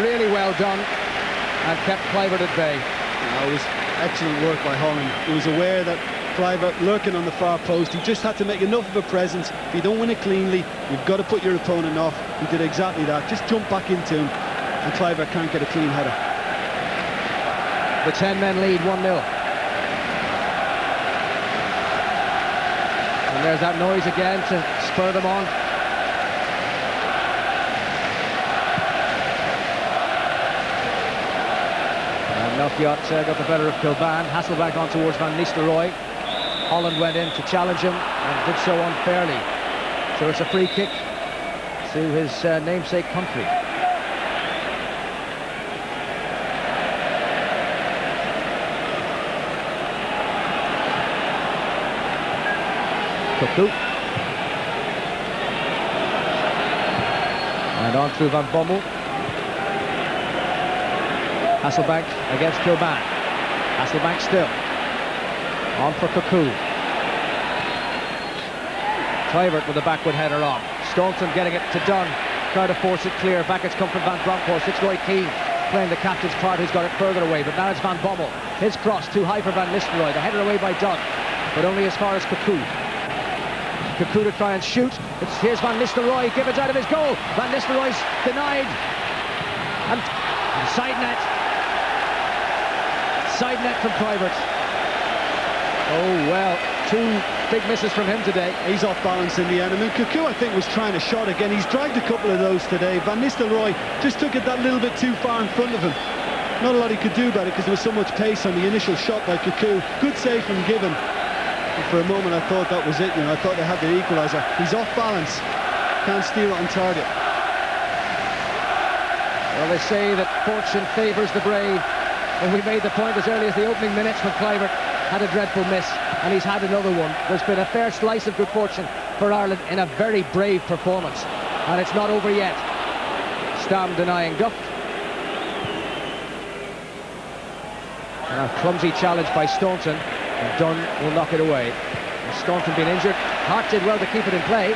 Really well done. And kept Kluivert at bay. It was excellent work by Holland. He was aware that Kluivert lurking on the far post. He just had to make enough of a presence. If you don't win it cleanly, you've got to put your opponent off. He did exactly that. Just jump back into him. And Kluivert can't get a clean header. The 10 men lead 1-0. And there's that noise again to spur them on. And Melchiot got the better of Kilban. Hasselbank on towards Van Nistelrooy. Holland went in to challenge him and did so unfairly. So it's a free kick to his namesake country. Cocu. And on through Van Bommel. Hasselbank against Kilban. Hasselbank still. On for Cocu. Kluivert with a backward header on. Staunton getting it to Dunn. Trying to force it clear. Back it's come from Van Bronckhorst. It's Roy Keane playing the captain's part, who's got it further away. But now it's Van Bommel. His cross too high for Van Nistelrooy. The header away by Dunn. But only as far as Cocu. Cocu to try and shoot. Here's Van Nistelrooy. Give it out of his goal. Van Nistelrooy's denied. And side net. Side net from Kluivert. Oh, well, two big misses from him today. He's off balance in the end. I mean, Cocu, I think, was trying a shot again. He's dragged a couple of those today. Van Nistelrooy just took it that little bit too far in front of him. Not a lot he could do about it because there was so much pace on the initial shot by Cocu. Good save from Given. And for a moment, I thought that was it. You know, I thought they had the equaliser. He's off balance. Can't steer it on target. Well, they say that fortune favours the brave. And we made the point as early as the opening minutes when Kluivert had a dreadful miss, and he's had another one. There's been a fair slice of good fortune for Ireland in a very brave performance, and it's not over yet. Stam denying Duff. And a clumsy challenge by Staunton, and Dunn will knock it away. And Staunton being injured. Hart did well to keep it in play.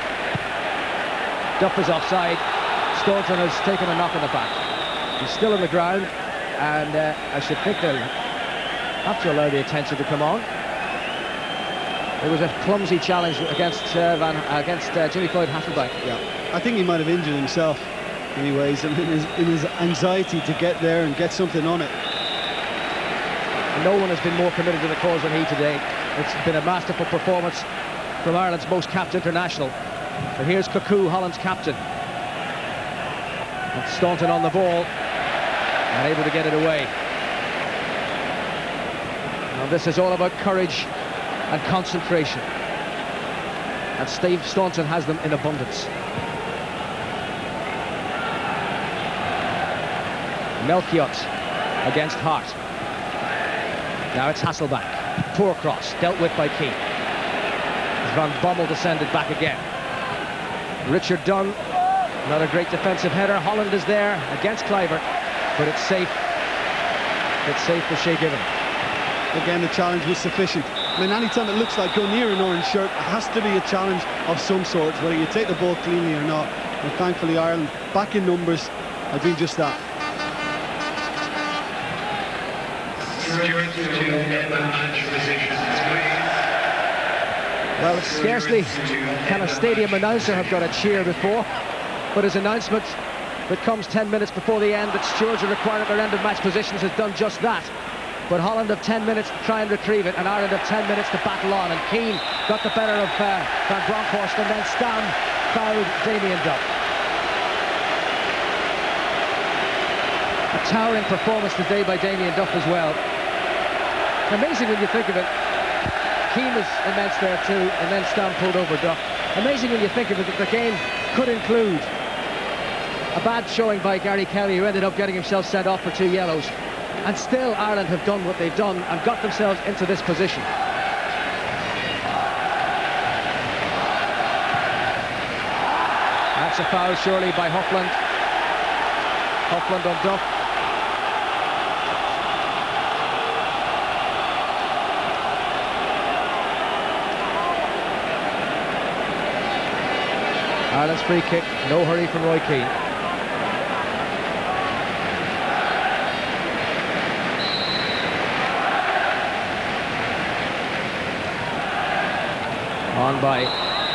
Duff is offside. Staunton has taken a knock on the back. He's still on the ground, and I should think they'll have to allow the attention to come on. It was a clumsy challenge against Jimmy Floyd Hasselbank. Yeah, I think he might have injured himself anyways in his anxiety to get there and get something on it. No one has been more committed to the cause than he today. It's been a masterful performance from Ireland's most capped international. But here's Cocu, Holland's captain. And Staunton on the ball and able to get it away. Now this is all about courage and concentration, and Steve Staunton has them in abundance. Melchiot against Hart. Now it's Hasselbank. Poor cross, dealt with by Keane. Van Bommel descended back again. Richard Dunn, not a great defensive header. Holland is there against Kluivert, but it's safe. It's safe for Shea Given. Again, the challenge was sufficient. I mean, anytime it looks like going near an orange shirt, it has to be a challenge of some sort, whether you take the ball cleanly or not. And thankfully, Ireland, back in numbers, are doing just that. Well, it's scarcely can a stadium announcer have got a cheer before, but his announcement that comes 10 minutes before the end that stewards are required at their end of match positions has done just that. But Holland have 10 minutes to try and retrieve it, and Ireland have 10 minutes to battle on. And Keane got the better of Van Bronckhorst, and then Stam fouled Damien Duff. A towering performance today by Damien Duff as well. Amazing when you think of it. Keane was immense there too, and then Stam pulled over Duff. Amazing when you think of it that the game could include a bad showing by Gary Kelly, who ended up getting himself sent off for 2 yellows. And still Ireland have done what they've done and got themselves into this position. That's a foul surely by Hoffland. Hoffland on Duff. Ireland's free kick, no hurry from Roy Keane. On by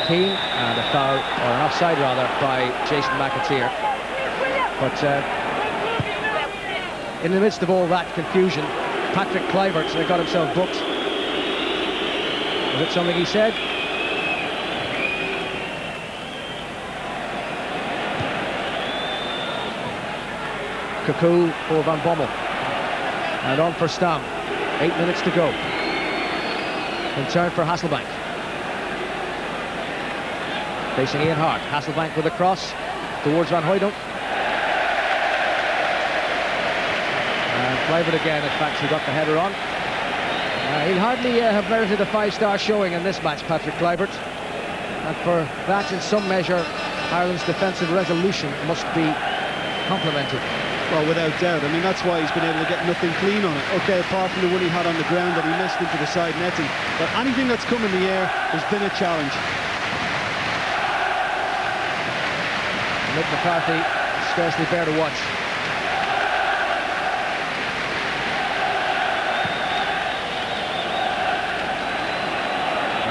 Keane, and a foul, or an offside rather, by Jason McAteer. But in the midst of all that confusion, Patrick Kluivert got himself booked. Was it something he said? Cocu for Van Bommel. And on for Stam. 8 minutes to go. In turn for Hasselbank. Facing Ian Hart. Hasselbank with a cross towards Van Hooydonk. And Kluivert again, in fact, who got the header on. He'll hardly have merited a 5-star showing in this match, Patrick Kluivert. And for that, in some measure, Ireland's defensive resolution must be complimented. Well, without doubt. I mean, that's why he's been able to get nothing clean on it. OK, apart from the one he had on the ground that he missed into the side netting. But anything that's come in the air has been a challenge. Mick McCarthy scarcely bear to watch.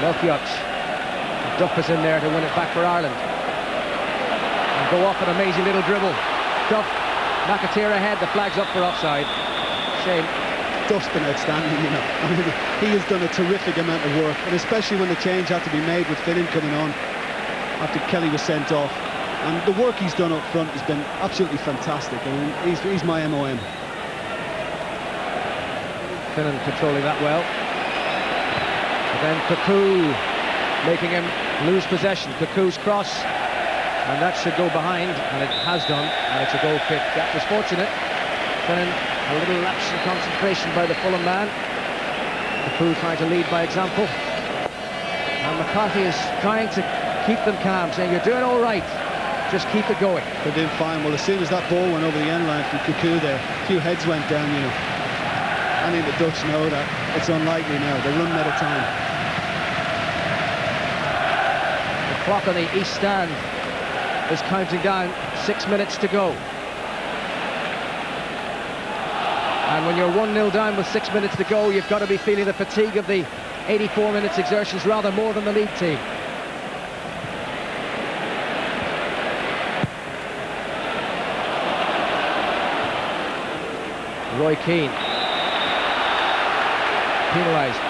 Melchiot. Duff is in there to win it back for Ireland. And go off an amazing little dribble. Duff. McAteer ahead, the flag's up for offside. Shame. Duff's been outstanding, you know. I mean, he has done a terrific amount of work, and especially when the change had to be made with Finnan coming on after Kelly was sent off. And the work he's done up front has been absolutely fantastic. I mean, he's my MOM. Finnan controlling that well. But then Cocu making him lose possession. Cocu's cross. And that should go behind, and it has done, and it's a goal kick. That was fortunate. Then a little lapse in concentration by the Fulham man. Cocu trying to lead by example. And McCarthy is trying to keep them calm, saying, you're doing all right. Just keep it going. They're doing fine. Well, as soon as that ball went over the end line from Cocu there, a few heads went down, you know. I think the Dutch know that it's unlikely now. They're running out of time. The clock on the east stand is counting down. 6 minutes to go. And when you're 1-0 down with 6 minutes to go, you've got to be feeling the fatigue of the 84 minutes exertions rather more than the lead team. Roy Keane penalised.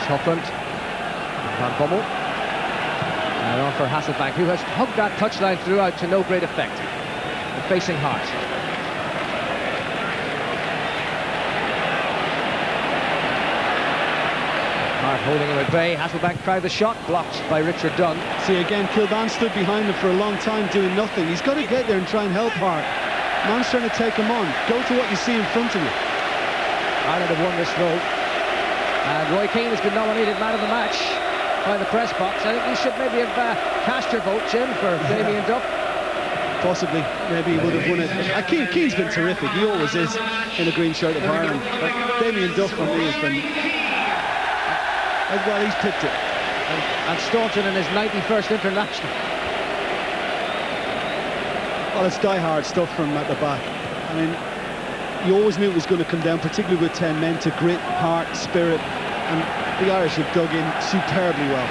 Hoffland, Van Bommel, and on for Hasselbank, who has hugged that touchline throughout to no great effect. And facing Hart. Hart holding him at bay. Hasselbank tried the shot, blocked by Richard Dunn. See, again, Kilban stood behind him for a long time doing nothing. He's got to get there and try and help Hart. Man's trying to take him on. Go to what you see in front of you. Ireland have won this throw. And Roy Keane has been nominated man of the match by the press box. I think you should maybe have cast your vote, Jim, for Damien Duff. Possibly, maybe he would have won it. Keane's been terrific. He always is in a green shirt of Ireland. But Damien Duff for me has been... well, he's picked it. And Staunton in his 91st international. Well, it's die-hard stuff from at the back. I mean, you always knew it was going to come down, particularly with 10 men, to grit, heart, spirit, and the Irish have dug in superbly well.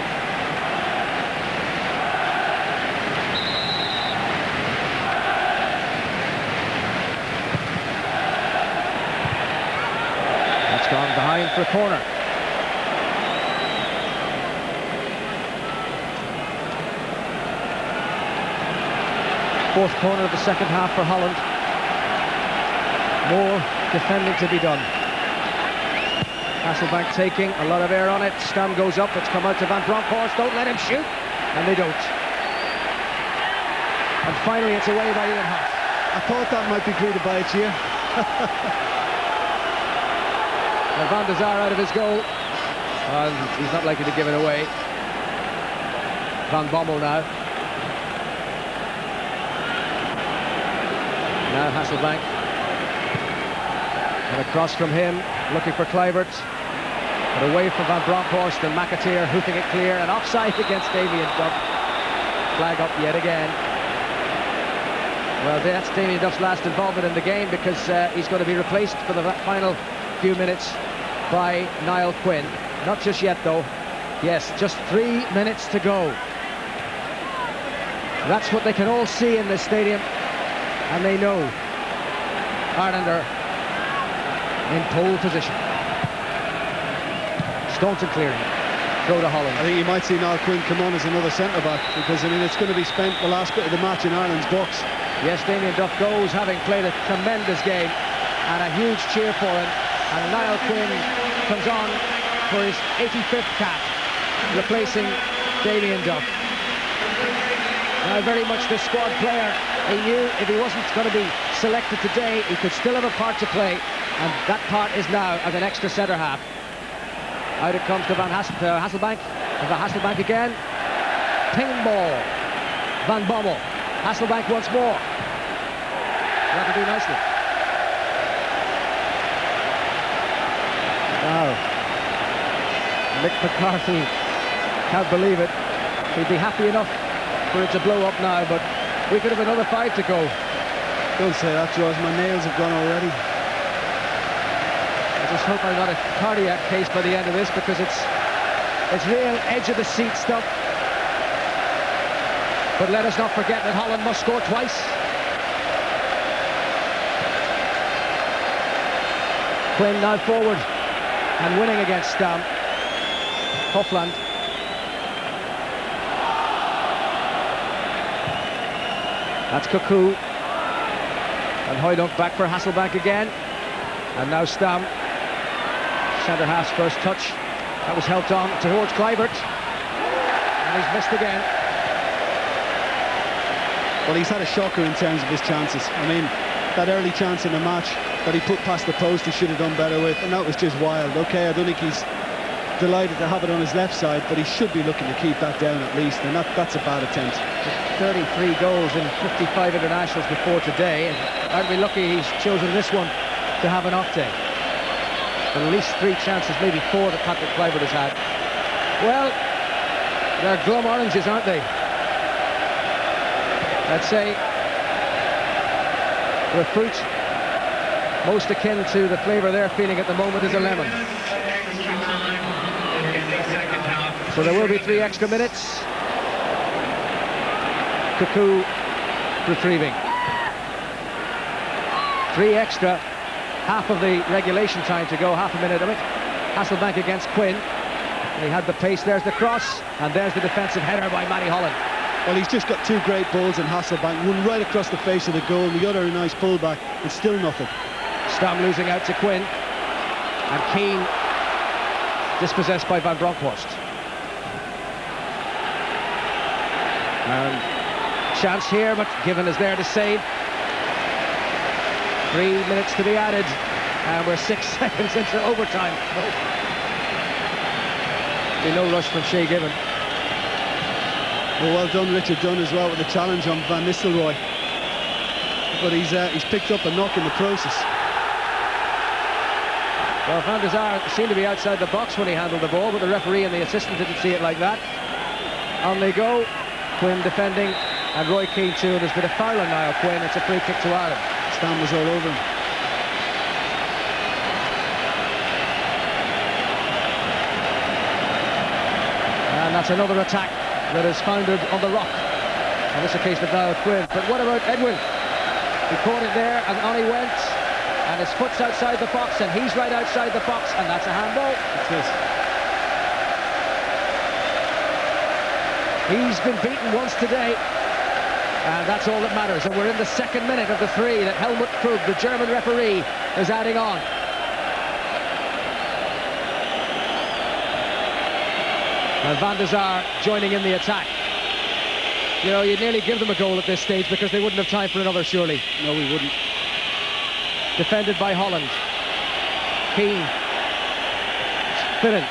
That's gone behind for a corner. Fourth corner of the second half for Holland. More defending to be done. Hasselbank taking a lot of air on it. Stam goes up. It's come out to Van Bronckhorst. Don't let him shoot. and they don't. And finally it's away by Ian Hunt. I thought that might be greeted by a cheer. Van der Sar out of his goal, and he's not likely to give it away. Van Bommel now. Now Hasselbank. And across from him, looking for Kluivert. But away from Van Bronckhorst, and McAteer hoofing it clear, and offside against Damien Duff. Flag up yet again. Well, that's Damien Duff's last involvement in the game, because he's going to be replaced for the final few minutes by Niall Quinn. Not just yet, though. Yes, just 3 minutes to go. That's what they can all see in this stadium, and they know Ireland are in pole position. Staunton clearing. Throw to Holland. I think you might see Niall Quinn come on as another centre-back, because, I mean, it's going to be spent the last bit of the match in Ireland's box. Yes, Damien Duff goes, having played a tremendous game, and a huge cheer for him. And Niall Quinn comes on for his 85th cap, replacing Damien Duff. Now, very much the squad player. He knew if he wasn't going to be selected today, he could still have a part to play, and that part is now as an extra centre-half. Out it comes to Hasselbank. And Hasselbank again. Ping ball. Van Bommel. Hasselbank once more. That'll do nicely. Wow. Mick McCarthy can't believe it. He'd be happy enough for it to blow up now, but we could have another 5 to go. Don't say that, George. My nails have gone already. I just hope I'm not a cardiac case by the end of this, because it's real edge-of-the-seat stuff. But let us not forget that Holland must score twice. Quinn now forward and winning against Hofland. That's Cuckoo. And Højdunk back for Hasselbank again. And now Stam. Centre-half's first touch. That was helped on towards Kluivert. And he's missed again. Well, he's had a shocker in terms of his chances. I mean, that early chance in the match that he put past the post, he should have done better with, and that was just wild. Okay, I don't think he's delighted to have it on his left side, but he should be looking to keep that down at least, and that's a bad attempt. 33 goals in 55 internationals before today, and aren't we lucky he's chosen this one to have an off day? But at least 3 chances, maybe 4 that Patrick Kluivert has had. Well, they're glum oranges, aren't they? Let's say the fruit most akin to the flavour they're feeling at the moment is a lemon. So there will be 3 extra minutes. Cuckoo retrieving. 3 extra, half of the regulation time to go, half a minute of it. Hasselbank against Quinn. And he had the pace, there's the cross, and there's the defensive header by Matty Holland. Well, he's just got 2 great balls in Hasselbank, one right across the face of the goal, and the other a nice pullback. It's still nothing. Stam losing out to Quinn, and Keane dispossessed by Van Bronckhorst. And chance here, but Given is there to save. 3 minutes to be added, and we're 6 seconds into overtime. Be no rush from Shea Given. Well done, Richard Dunn, as well, with the challenge on Van Nistelrooy. But he's picked up a knock in the process. Well, Van der Sar seemed to be outside the box when he handled the ball, but the referee and the assistant didn't see it like that. On they go. Quinn defending, and Roy Keane too, and there's been a foul on Niall Quinn. It's a free kick to Ireland. Stam was all over him. And that's another attack that is founded on the rock. On this occasion of Niall Quinn. But what about Edwin? He caught it there, and on he went. And his foot's outside the box, and he's right outside the box, and that's a handball. It is. He's been beaten once today, and that's all that matters. And we're in the 2nd minute of the 3 that Helmut Krug, the German referee, is adding on. And Van der Sar joining in the attack. You know, you'd nearly give them a goal at this stage because they wouldn't have time for another, surely. No, we wouldn't. Defended by Holland. Keane. Finnan.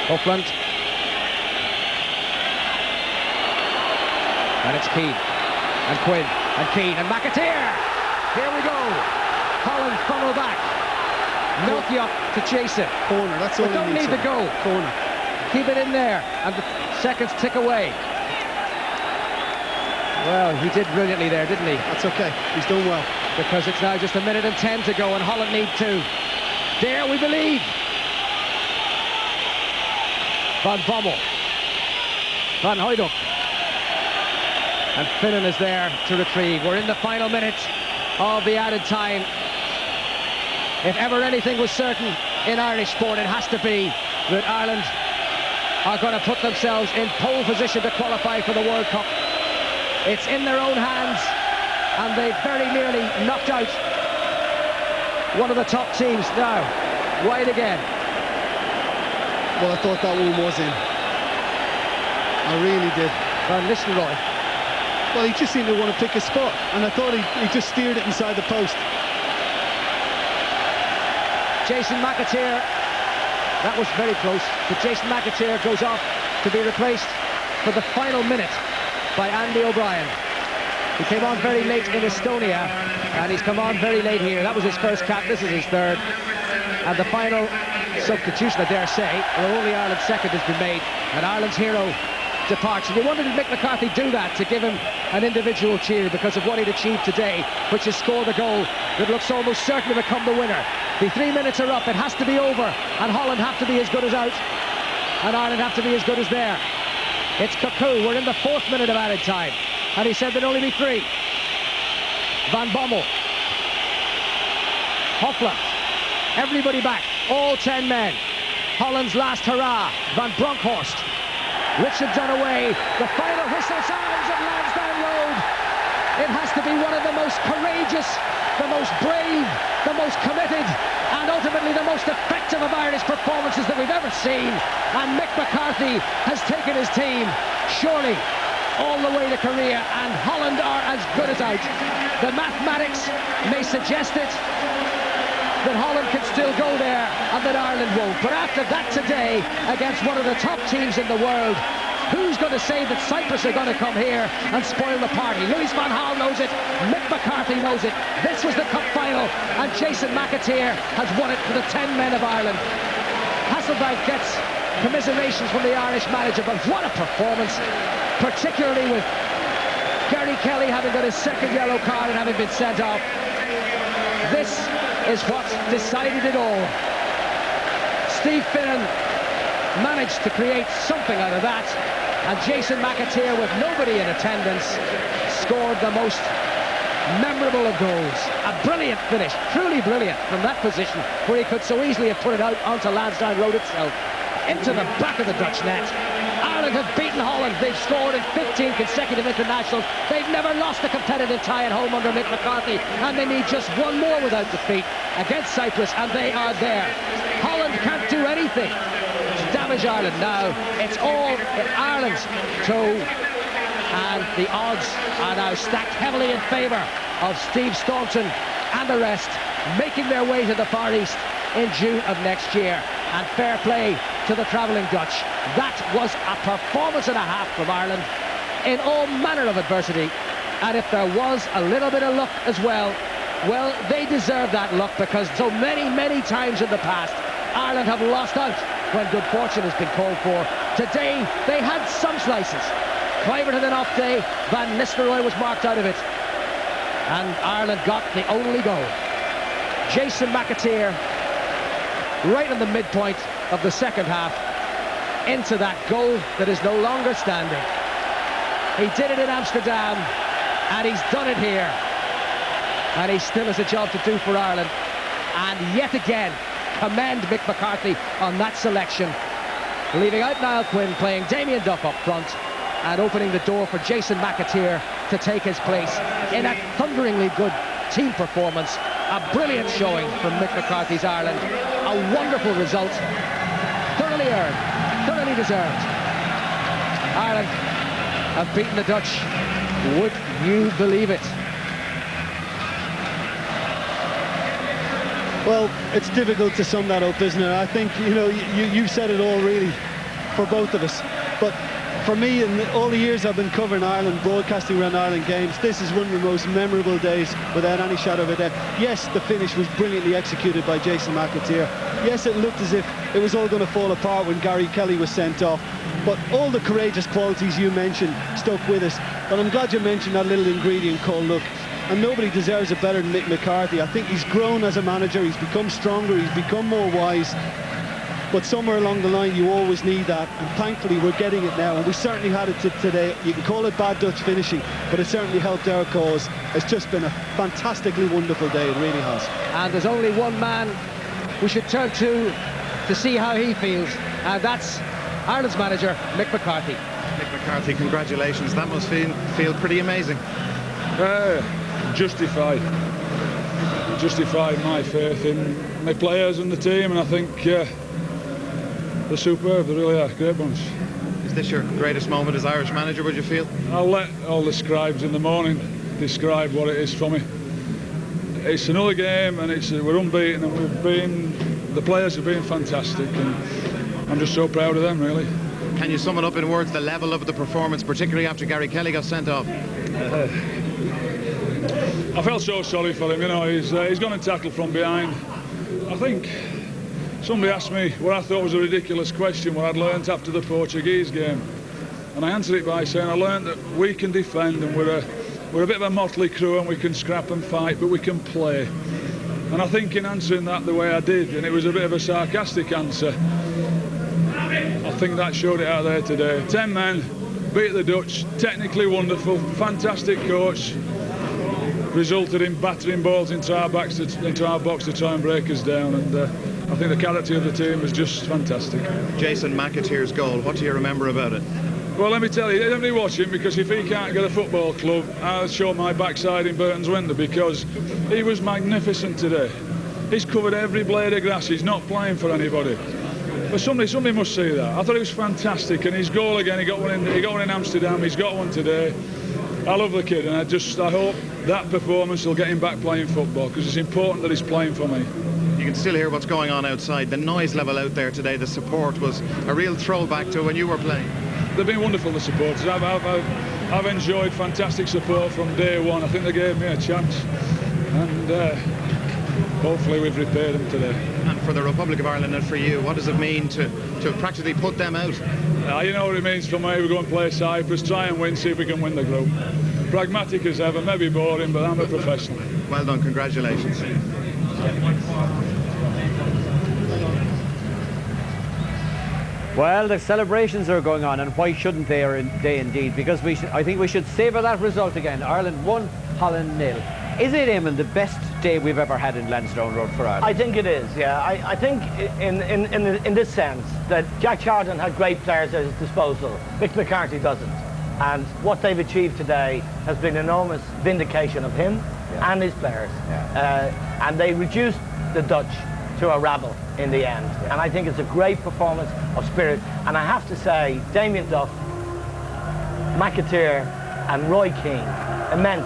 Upland. And it's Keane. And Quinn. And Keane. And McAteer. Here we go. Holland funnel back. Melchior to chase it. Corner, that's all we don't need the goal. Corner. Keep it in there. And the seconds tick away. Well, he did brilliantly there, didn't he? That's okay. He's done well. Because it's now just 1:10 to go and Holland need 2. Dare we believe. Van Bommel. Van Hooydonk. And Finnan is there to retrieve. We're in the final minute of the added time. If ever anything was certain in Irish sport, it has to be that Ireland are going to put themselves in pole position to qualify for the World Cup. It's in their own hands, and they very nearly knocked out one of the top teams. Now, wide again. Well, I thought that one was in. I really did. Van Nistelrooy. Well, he just seemed to want to pick a spot, and I thought he just steered it inside the post. Jason McAteer, that was very close, but Jason McAteer goes off to be replaced for the final minute by Andy O'Brien. He came on very late in Estonia, and he's come on very late here. That was his first cap, this is his third. And the final substitution, I dare say, where only Ireland's second has been made, and Ireland's hero departs. And you wondered, did Mick McCarthy do that to give him an individual cheer because of what he'd achieved today, which is score the goal that looks almost certain to become the winner. The 3 minutes are up, it has to be over, and Holland have to be as good as out, and Ireland have to be as good as there. It's Cuckoo, we're in the 4th minute of added time, and he said there'd only be 3. Van Bommel. Hofland. Everybody back, all 10 men. Holland's last hurrah, Van Bronckhorst. Richard Dunaway, the final whistle sounds at Lansdowne Road. It has to be one of the most courageous, the most brave, the most committed, and ultimately the most effective of Irish performances that we've ever seen. And Mick McCarthy has taken his team, surely, all the way to Korea, and Holland are as good as out. The mathematics may suggest it, that Holland can still go there and that Ireland won't. But after that today, against one of the top teams in the world, who's going to say that Cyprus are going to come here and spoil the party? Louis van Gaal knows it, Mick McCarthy knows it. This was the cup final, and Jason McAteer has won it for the 10 men of Ireland. Hasselbank gets commiserations from the Irish manager, but what a performance, particularly with Gary Kelly having got his second yellow card and having been sent off. This is what decided it all. Steve Finnan managed to create something out of that, and Jason McAteer, with nobody in attendance, scored the most memorable of goals. A brilliant finish, truly brilliant from that position, where he could so easily have put it out onto Lansdowne Road itself, into the back of the Dutch net. Ireland have beaten Holland. They've scored in 15 consecutive internationals. They've never lost a competitive tie at home under Mick McCarthy, and they need just one more without defeat against Cyprus, and they are there. Holland can't do anything to damage Ireland now. It's all in Ireland's toe, and the odds are now stacked heavily in favour of Steve Staunton and the rest, making their way to the Far East in June of next year. And fair play to the travelling Dutch. That was a performance and a half from Ireland in all manner of adversity. And if there was a little bit of luck as well, well, they deserve that luck, because so many, many times in the past, Ireland have lost out when good fortune has been called for. Today, they had some slices. Clivert had an off day, Van Nistelrooy was marked out of it, and Ireland got the only goal. Jason McAteer, right in the midpoint of the second half, into that goal that is no longer standing. He did it in Amsterdam, and he's done it here. And he still has a job to do for Ireland. And yet again, commend Mick McCarthy on that selection, leaving out Niall Quinn, playing Damien Duff up front, and opening the door for Jason McAteer to take his place in a thunderingly good team performance. A brilliant showing from Mick McCarthy's Ireland. A wonderful result. Thoroughly earned, thoroughly deserved. Ireland have beaten the Dutch. Would you believe it? Well, it's difficult to sum that up, isn't it? I think, you've said it all, really, for both of us. But for me, in all the years I've been covering Ireland, broadcasting around Ireland games, this is one of the most memorable days, without any shadow of a doubt. Yes, the finish was brilliantly executed by Jason McAteer. Yes, it looked as if it was all going to fall apart when Gary Kelly was sent off. But all the courageous qualities you mentioned stuck with us. But I'm glad you mentioned that little ingredient called luck. And nobody deserves it better than Mick McCarthy. I think he's grown as a manager, he's become stronger, he's become more wise. But somewhere along the line, you always need that. And thankfully, we're getting it now. And we certainly had it today. You can call it bad Dutch finishing, but it certainly helped our cause. It's just been a fantastically wonderful day, it really has. And there's only one man we should turn to see how he feels. And that's Ireland's manager, Mick McCarthy. Mick McCarthy, congratulations. That must feel pretty amazing. Justify my faith in my players and the team, and I think they're superb. They really are great bunch. Is this your greatest moment as Irish manager, would you feel? I'll let all the scribes in the morning describe what it is for me. It's another game, and we're unbeaten, and the players have been fantastic, and I'm just so proud of them, really. Can you sum it up in words, the level of the performance, particularly after Gary Kelly got sent off? I felt so sorry for him, he's gone and tackled from behind. I think somebody asked me what I thought was a ridiculous question, what I'd learnt after the Portuguese game. And I answered it by saying I learnt that we can defend, and we're a bit of a motley crew, and we can scrap and fight, but we can play. And I think in answering that the way I did, and it was a bit of a sarcastic answer, I think that showed it out there today. 10 men, beat the Dutch, technically wonderful, fantastic coach, resulted in battering balls into our box to try and break us down, and I think the character of the team was just fantastic. Jason McAteer's goal, what do you remember about it? Well, let me tell you, everybody watch him, because if he can't get a football club, I'll show my backside in Burton's window, because he was magnificent today. He's covered every blade of grass, he's not playing for anybody. But somebody must see that. I thought it was fantastic, and his goal again, he got one in Amsterdam, he's got one today. I love the kid, and I hope that performance will get him back playing football, because it's important that he's playing for me. You can still hear what's going on outside. The noise level out there today, the support was a real throwback to when you were playing. They've been wonderful, the supporters. I've enjoyed fantastic support from day one. I think they gave me a chance, and hopefully we've repaid them today. And for the Republic of Ireland and for you, what does it mean to practically put them out? You know what it means for me. We go and play Cyprus, try and win, see if we can win the group. Pragmatic as ever, maybe boring, but I'm a professional. Well done, congratulations. Well, the celebrations are going on, and why shouldn't they indeed? Because I think we should savour that result again. Ireland 1, Holland 0. Is it, Eamon, the best day we've ever had in Lansdowne Road for Ireland? I think it is, yeah. I think in this sense that Jack Charlton had great players at his disposal. Mick McCarthy doesn't. And what they've achieved today has been enormous vindication of him and his players. Yeah. And they reduced the Dutch to a rabble in the end. Yeah. And I think it's a great performance of spirit. And I have to say, Damien Duff, McAteer and Roy Keane, immense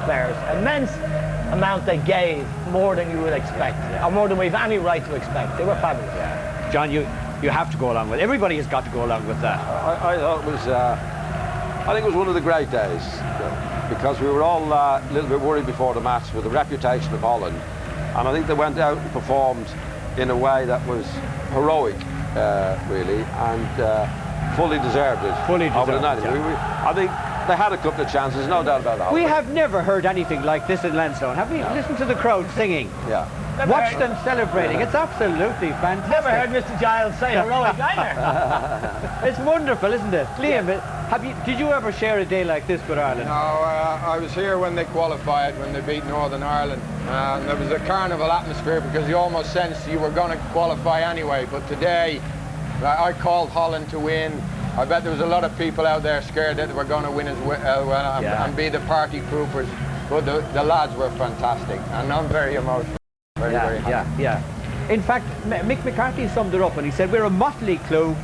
players, immense amount they gave, more than you would expect, or more than we've any right to expect. They were fabulous. Yeah. John, you have to go along with it. Everybody has got to go along with that. I thought it was, I think it was one of the great days, because we were all a little bit worried before the match with the reputation of Holland, and I think they went out and performed in a way that was heroic, really, and fully deserved it. Fully deserved it. I think they had a couple of chances, no doubt about that. We have never heard anything like this in Lansdowne, have we? No. Listen to the crowd singing. Yeah. Watch them celebrating. It's absolutely fantastic. Never heard Mr. Giles say heroic either. It's wonderful, isn't it? Liam, did you ever share a day like this with Ireland? No, I was here when they qualified, when they beat Northern Ireland. And there was a carnival atmosphere, because you almost sensed you were going to qualify anyway. But today, I called Holland to win. I bet there was a lot of people out there scared that they were going to win as well and be the party poopers. But the lads were fantastic, and I'm very emotional. Very happy. In fact, Mick McCarthy summed it up, and he said, we're a motley crew,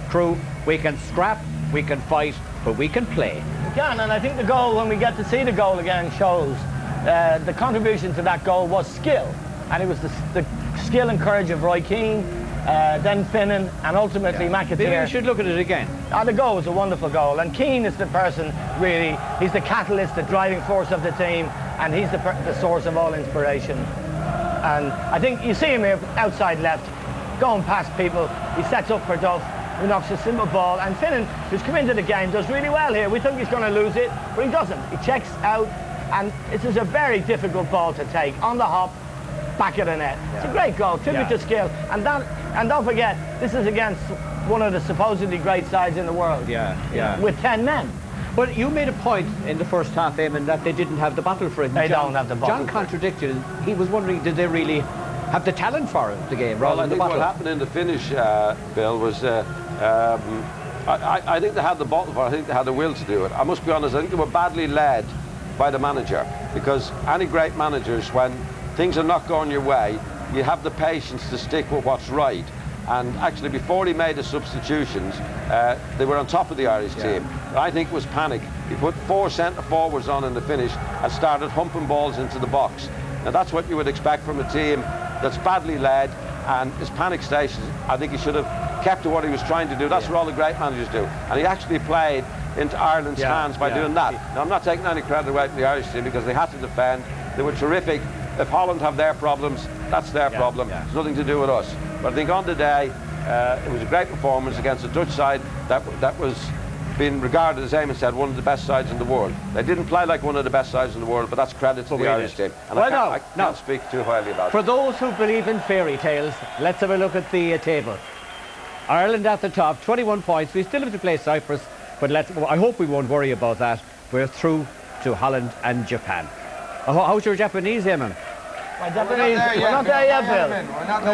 We can scrap, we can fight, but we can play. We can, and I think the goal, when we get to see the goal again, shows the contribution to that goal was skill. And it was the skill and courage of Roy Keane, then Finnan, and ultimately McAteer. Maybe we should look at it again. The goal was a wonderful goal, and Keane is the person, really, he's the catalyst, the driving force of the team, and he's the source of all inspiration. And I think you see him here outside left, going past people. He sets up for Duff, who knocks a simple ball, and Finnan, who's come into the game, does really well here. We think he's going to lose it, but he doesn't. He checks out, and this is a very difficult ball to take on the hop, back of the net. It's a great goal, tribute to skill, and don't forget, this is against one of the supposedly great sides in the world. With 10 men. But you made a point in the first half, Eamon, that they didn't have the battle for it. They don't have the battle. John contradicted. He was wondering, did they really have the talent for it, the game, rather than the battle? What happened in the finish, Bill, was I think they had the battle for it. I think they had the will to do it. I must be honest, I think they were badly led by the manager, because any great managers, when things are not going your way, you have the patience to stick with what's right. And actually, before he made the substitutions, they were on top of the Irish team. I think it was panic. He put 4 centre forwards on in the finish and started humping balls into the box. Now that's what you would expect from a team that's badly led, and his panic stations, I think he should have kept to what he was trying to do. That's what all the great managers do. And he actually played into Ireland's hands by doing that. Now, I'm not taking any credit away from the Irish team, because they had to defend. They were terrific. If Holland have their problems, that's their problem. It's nothing to do with us. But I think on the day, it was a great performance against a Dutch side that was being regarded, as Eamon said, one of the best sides in the world. They didn't play like one of the best sides in the world, but that's credit to the Irish team. And I can't speak too highly about it. For those who believe in fairy tales, let's have a look at the table. Ireland at the top, 21 points. We still have to play Cyprus, but I hope we won't worry about that. We're through to Holland and Japan. How's your Japanese, Eamon? We're not there yet, Bill.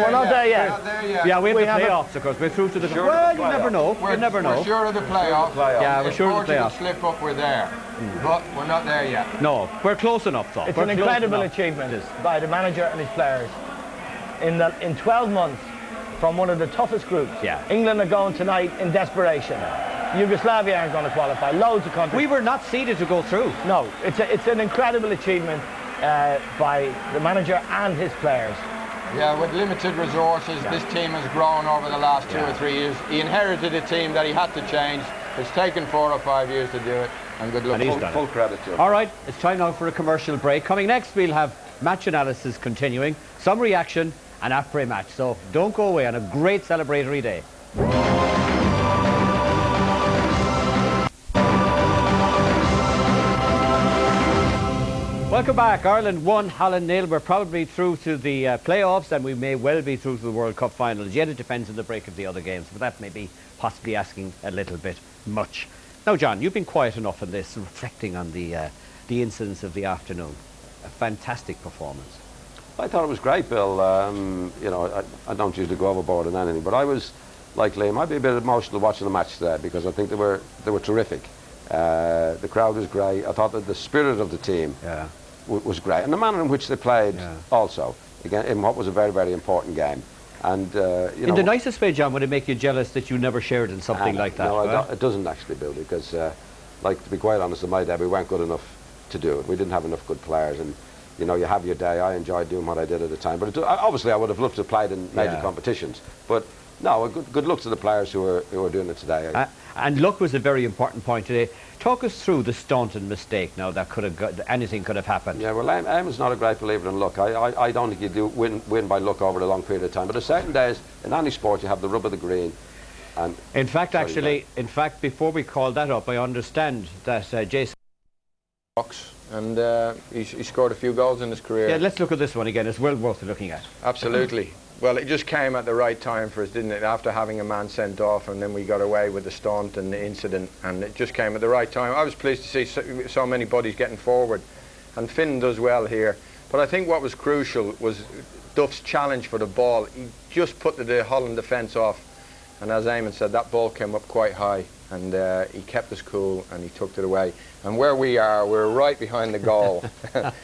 We're not there yet. Yeah, we have the playoffs, of course. We're through to the... Well, you never know. You never know. We're sure of the playoffs. Yeah, we're sure of the playoffs. If Portugal slip up, we're there. But we're not there yet. No, we're close enough, though. It's an incredible achievement by the manager and his players. In 12 months, from one of the toughest groups, England are going tonight in desperation. Yugoslavia aren't going to qualify. Loads of countries. We were not seeded to go through. No, it's an incredible achievement by the manager and his players. Yeah, with limited resources, this team has grown over the last 2 or 3 years. He inherited a team that he had to change. It's taken 4 or 5 years to do it, and good luck. Full credit to him. All right, it's time now for a commercial break. Coming next, we'll have match analysis continuing, some reaction, and après-match. So don't go away on a great celebratory day. Welcome back. Ireland 1, Holland 0. We're probably through to the playoffs, and we may well be through to the World Cup finals. Yet it depends on the break of the other games, but that may be possibly asking a little bit much. Now, John, you've been quiet enough on this, reflecting on the incidents of the afternoon. A fantastic performance. I thought it was great, Bill. You know, I don't usually go overboard on anything, but I was, like Liam, I'd be a bit emotional watching the match today, because I think they were terrific. The crowd was great. I thought that the spirit of the team was great, and the manner in which they played also, again, in what was a very, very important game. And you know, in the nicest way, John, would it make you jealous that you never shared in something like that? No, it doesn't actually, Bill, because like, to be quite honest, in my day we weren't good enough to do it. We didn't have enough good players, and you know, you have your day. I enjoyed doing what I did at the time, but obviously I would have loved to have played in major competitions. But no, good luck to the players who are doing it today. And luck was a very important point today. Talk us through the stunt and mistake now that could have anything could have happened. Yeah, well, Eamon's not a great believer in luck. I don't think you do win by luck over a long period of time. But at certain days in any sport, you have the rub of the green. And in fact, before we call that up, I understand that Jason. And he scored a few goals in his career. Yeah, let's look at this one again. It's well worth looking at. Absolutely. Well, it just came at the right time for us, didn't it? After having a man sent off, and then we got away with the stunt and the incident, and it just came at the right time. I was pleased to see so many bodies getting forward, and Finn does well here. But I think what was crucial was Duff's challenge for the ball. He just put the Holland defence off, and as Eamon said, that ball came up quite high, and he kept us cool, and he took it away. And where we are, we're right behind the goal,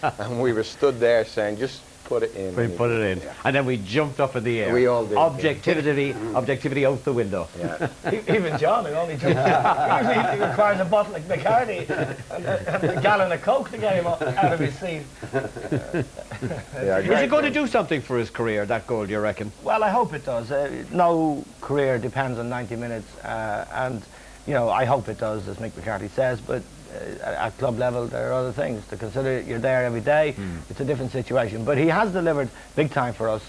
and we were stood there saying, just put it in. We put it in. Yeah. And then we jumped up in the air. We all did. Objectivity out the window. Yeah. Even John, who only jumped usually he requires a bottle of Bacardi and a gallon of Coke to get him out of his seat. Is it going to do something for his career, that goal, do you reckon? Well, I hope it does. No career depends on 90 minutes, and you know, I hope it does, as Mick McCarthy says, but at club level there are other things to consider. You're there every day. It's a different situation, but he has delivered big time for us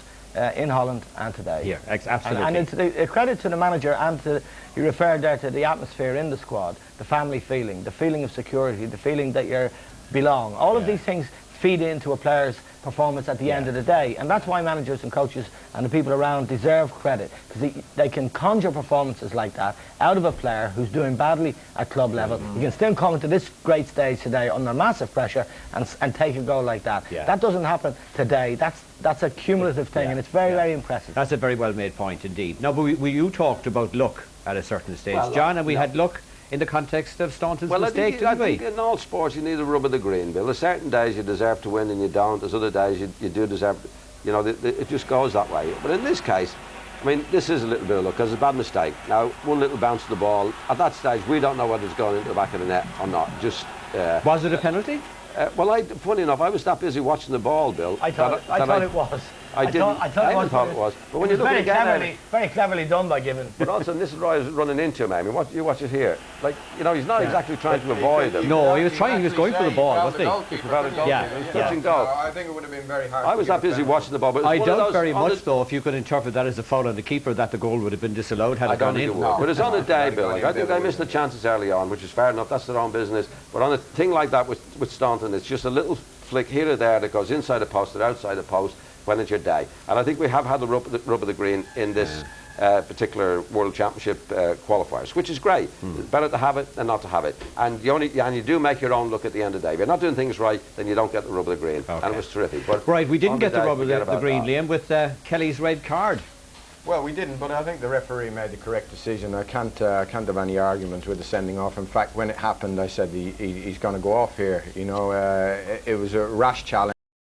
in Holland and today. Yeah, absolutely. And it's a credit to the manager, and you referred there to the atmosphere in the squad, the family feeling, the feeling of security, the feeling that you belong. All of these things feed into a player's performance at the end of the day, and that's why managers and coaches and the people around deserve credit, because they can conjure performances like that out of a player who's doing badly at club level. You can still come to this great stage today under massive pressure and take a goal like that. That doesn't happen today. That's a cumulative thing, and it's very, very impressive. That's a very well made point indeed. Now, but you talked about luck at a certain stage, John, and we had luck in the context of Staunton's mistake, didn't we? I think in all sports you need a rub of the green, Bill. There's certain days you deserve to win and you don't. There's other days you do deserve, you know, it just goes that way. But in this case, I mean, this is a little bit of luck, because it's a bad mistake. Now, one little bounce of the ball, at that stage we don't know whether it's going into the back of the net or not. Just was it a penalty? Well, funny enough, I was that busy watching the ball, Bill. I thought it was. I thought it was. But when you look again, very cleverly done by Gibbon. But also, and this is where I was running into him. I mean, you watch it here. Like, you know, he's not exactly trying to avoid him. No, he was going for the ball, wasn't he? Touching goal. I think it would have been very hard. I was that busy watching the ball. But I doubt very much, though, if you could interpret that as a foul on the keeper, that the goal would have been disallowed had it gone in. But it's on the day, Bill. Like, I think they missed the chances early on, which is fair enough. That's their own business. But on a thing like that with Staunton, it's just a little flick here or there that goes inside the post or outside the post when it's your day. And I think we have had the rub of the green in this particular World Championship qualifiers, which is great. It's better to have it than not to have it. And you do make your own look at the end of the day. If you're not doing things right, then you don't get the rub of the green. Okay. And it was terrific. But right, we didn't get the rub of the green, Liam, with Kelly's red card. Well, we didn't, but I think the referee made the correct decision. I can't have any argument with the sending off. In fact, when it happened, I said he's going to go off here. You know, it was a rash challenge.